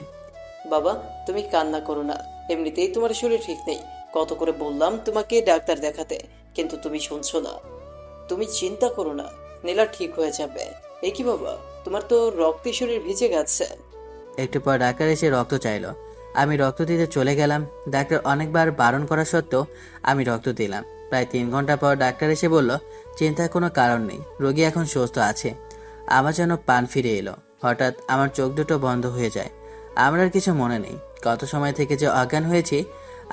বাবা, তুমি কান্না করো না, এমনিতেই তোমার শরীর ঠিক নেই। কত করে বললাম তোমাকে ডাক্তার দেখাতে, কিন্তু তুমি শুনছো না। তুমি চিন্তা করো না, নীলা ঠিক হয়ে যাবে। এ কি বাবা, তোমার তো রক্তে শরীর ভিজে গেছে। একটু পর ডাক্তার এসে রক্ত চাইলো। আমি রক্ত দিতে চলে গেলাম। ডাক্তার অনেকবার বারণ করা সত্ত্বেও আমি রক্ত দিলাম। প্রায় 3 ঘন্টা পর ডাক্তার এসে বলল, চিন্তার কোনো কারণ নেই, রোগী এখন সুস্থ আছে। আমার যেন পান ফিরে এলো। হঠাৎ আমার চোখ দুটো বন্ধ হয়ে যায়। আমার আর কিছু মনে নেই। কত সময় থেকে যে অজ্ঞান হয়েছি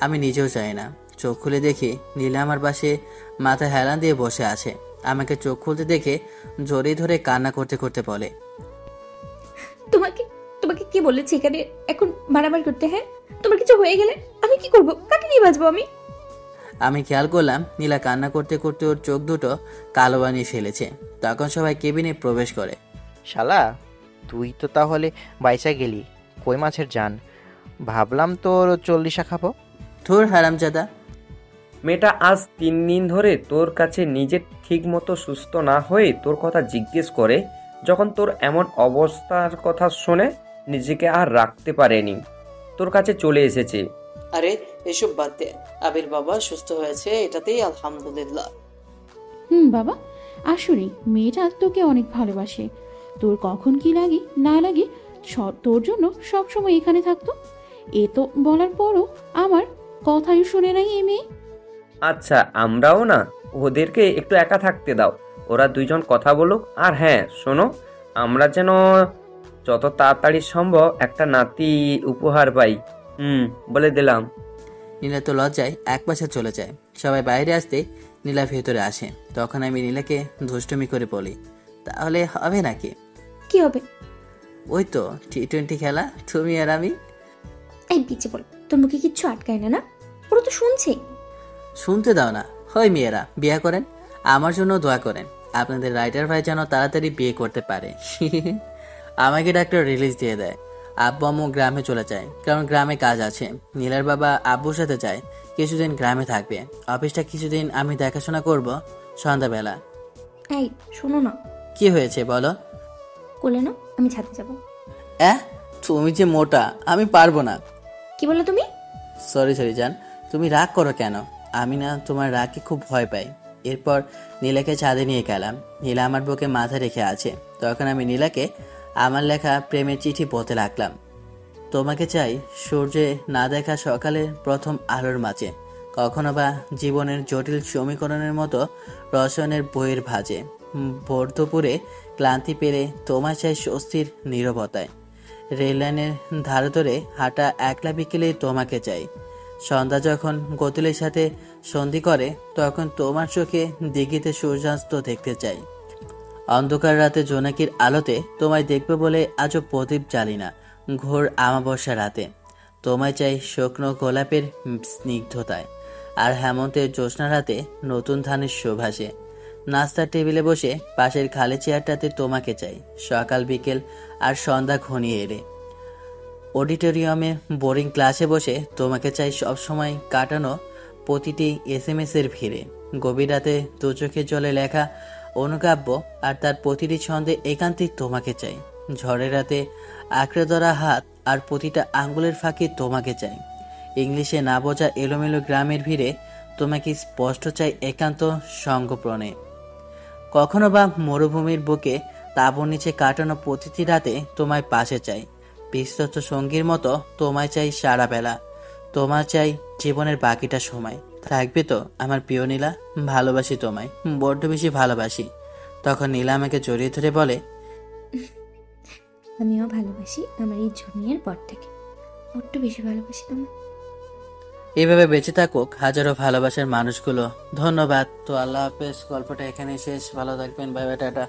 আমি নিজেও জানি না। চোখ খুলে দেখি নীলা আমার পাশে মাথা হেলান দিয়ে বসে আছে। আমাকে চোখ খুলতে দেখে জড়িয়ে ধরে কান্না করতে করতে বলে, তোমাকে তোমাকে কে বলেছে এখানে এখন মারামারি করতে? হ্যাঁ, তোমার কিছু হয়ে গেলে আমি কি করব? কাকে নিয়ে বাঁচবো আমি? আমি খেয়াল করলাম নীলা কান্না করতে করতে ওর চোখ দুটো কালো বানিয়ে ফেলেছে। তখন সবাই কেবিনে প্রবেশ করে। শালা, তুই তো তাহলে বাইসা গেলি। কই মাছের জান, ভাবলাম তোর 40 খাবো। ধুর হারামজাদা। মেয়েটা আজ 3 দিন ধরে তোর কাছে নিজের ঠিক মতো সুস্থ না হয়ে তোর কথা জিজ্ঞেস করে। যখন তোর এমন অবস্থার কথা শুনে নিজেকে আর রাখতে পারেনি, তোর কাছে চলে এসেছে। আরে এসব বাদ দে, আবির বাবা সুস্থ হয়েছে, এটাতেই আলহামদুলিল্লাহ। বাবা, আসলে মেয়েটা তোকে অনেক ভালোবাসে। তোর কখন কি লাগে না লাগে তোর জন্য সবসময় এখানে থাকতো। এ তো বলার পরও আমার কথাই শুনে নাই এ মেয়ে। আচ্ছা, আমরাও না, ওদেরকে একটু একা থাকতে দাও, ওরা দুইজন কথা বলুক। আর হ্যাঁ শোনো, আমরা যেন যত তাড়াতাড়ি সম্ভব একটা নাতি উপহার পাই। বলে দিলাম। নীলা তো লজ্জায় একপাশে চলে যায়। সবাই বাইরে আসতে নীলা ভেতরে আসে। তখন আমি নীলাকে দুষ্টুমি করে বলি, তাহলে হবে নাকি? কি হবে? ওই তো T20 খেলা, তুমি আর আমি। এই পিছে বল, তোর মুখে কিচ্ছু আটকায় না? না, ওরা তো শুনছে। শুনতে দাও না। হয় মেয়েরা বিয়ে করেন, আমার জন্য দোয়া করেন আপনাদের রাইটার ভাই যেন তাড়াতাড়ি বিয়ে করতে পারে। আমাকে ডাক্তার রিলিজ দিয়ে দেয়। আব্বু আম্মু গ্রামে চলে যায়, কারণ গ্রামে কাজ আছে। নীলার বাবা আব্বুর সাথে যায়, কিছুদিন গ্রামে থাকবে। অফিসটা কিছুদিন আমি দেখাশোনা করব। সন্ধ্যাবেলা। এই শোনো না। কি হয়েছে বলো? কোলে না, আমি ছাদে যাব। তুমি যে মোটা, আমি পারবো না। কি বলো তুমি? সরি জান, তুমি রাগ করো কেন? আমি না তোমার রাগকে খুব ভয় পাই। এরপর নীলাকে ছাদে নিয়ে গেলাম। নীলা আমার বুকে মাথা রেখে আছে। তখন আমি নীলাকে আমার লেখা প্রেমের চিঠি বলতে লাগলাম। তোমাকে চাই সূর্যে না দেখা সকালের প্রথম আলোর মাঝে, কখনো বা জীবনের জটিল সমীকরণের মতো রসায়নের বইয়ের ভাঁজে। ভোর দুপুরে ক্লান্তি পেরে তোমায় চাই স্বস্তির নীরবতায়। রেললাইনের ধারে ধরে হাঁটা একলা বিকেলে তোমাকে চাই। সন্ধ্যা যখন গোতুলের সাথে সন্ধি করে, তখন তোমার চোখে দিঘিতে সূর্যাস্ত দেখতে চাই। অন্ধকার রাতে জোনাকির আলোতে তোমায় দেখবে বলে আজও প্রদীপ জ্বালি না। ঘোর আমাবস্যা রাতে তোমায় চাই শুকনো গোলাপের স্নিগ্ধতায়, আর হেমন্তের জ্যোৎস্না রাতে নতুন ধানের সুভাষে। নাস্তার টেবিলে বসে পাশের খালি চেয়ারটাতে তোমাকে চাই সকাল বিকেল আর সন্ধ্যা ঘনিয়ে এলে। অডিটোরিয়ামে বোরিং ক্লাসে বসে তোমাকে চাই সবসময় কাটানো প্রতিটি SMS এর ভিড়ে। গভীর রাতে দু চোখে জলে লেখা অনুকাব্য আর তার প্রতিটি ছন্দে একান্তিক তোমাকে চাই। ঝড়ের রাতে আঁকড়ে ধরা হাত আর প্রতিটা আঙ্গুলের ফাঁকে তোমাকে চাই। ইংলিশে না বোঝা এলোমেলো গ্রামের ভিড়ে তোমাকে স্পষ্ট চাই একান্ত সঙ্গপ্রণে। কখনো বা মরুভূমির বুকে তাঁবুর নিচে কাটানো প্রতিটি রাতে তোমায় পাশে চাই। বিস্তৃত সঙ্গীর মতো তোমায় চাই সারা বেলা। তোমার চাই জীবনের বাকিটা সময়। থাকবে তো আমার প্রিয় নীলা? ভালোবাসি তোমায়, বড্ড বেশি ভালোবাসি। তখন নীলা আমাকে জড়িয়ে ধরে বলে, আমিও ভালোবাসি আমার এই জুনিয়র বরটাকে, বড্ড বেশি ভালোবাসি তোমায়। এইভাবে বেঁচে থাকুক হাজারো ভালোবাসার মানুষগুলো। ধন্যবাদ। তো আল্লাহ হাফেজ। গল্পটা এখানেই শেষ। ভালো থাকবেন। Bye bye, tata.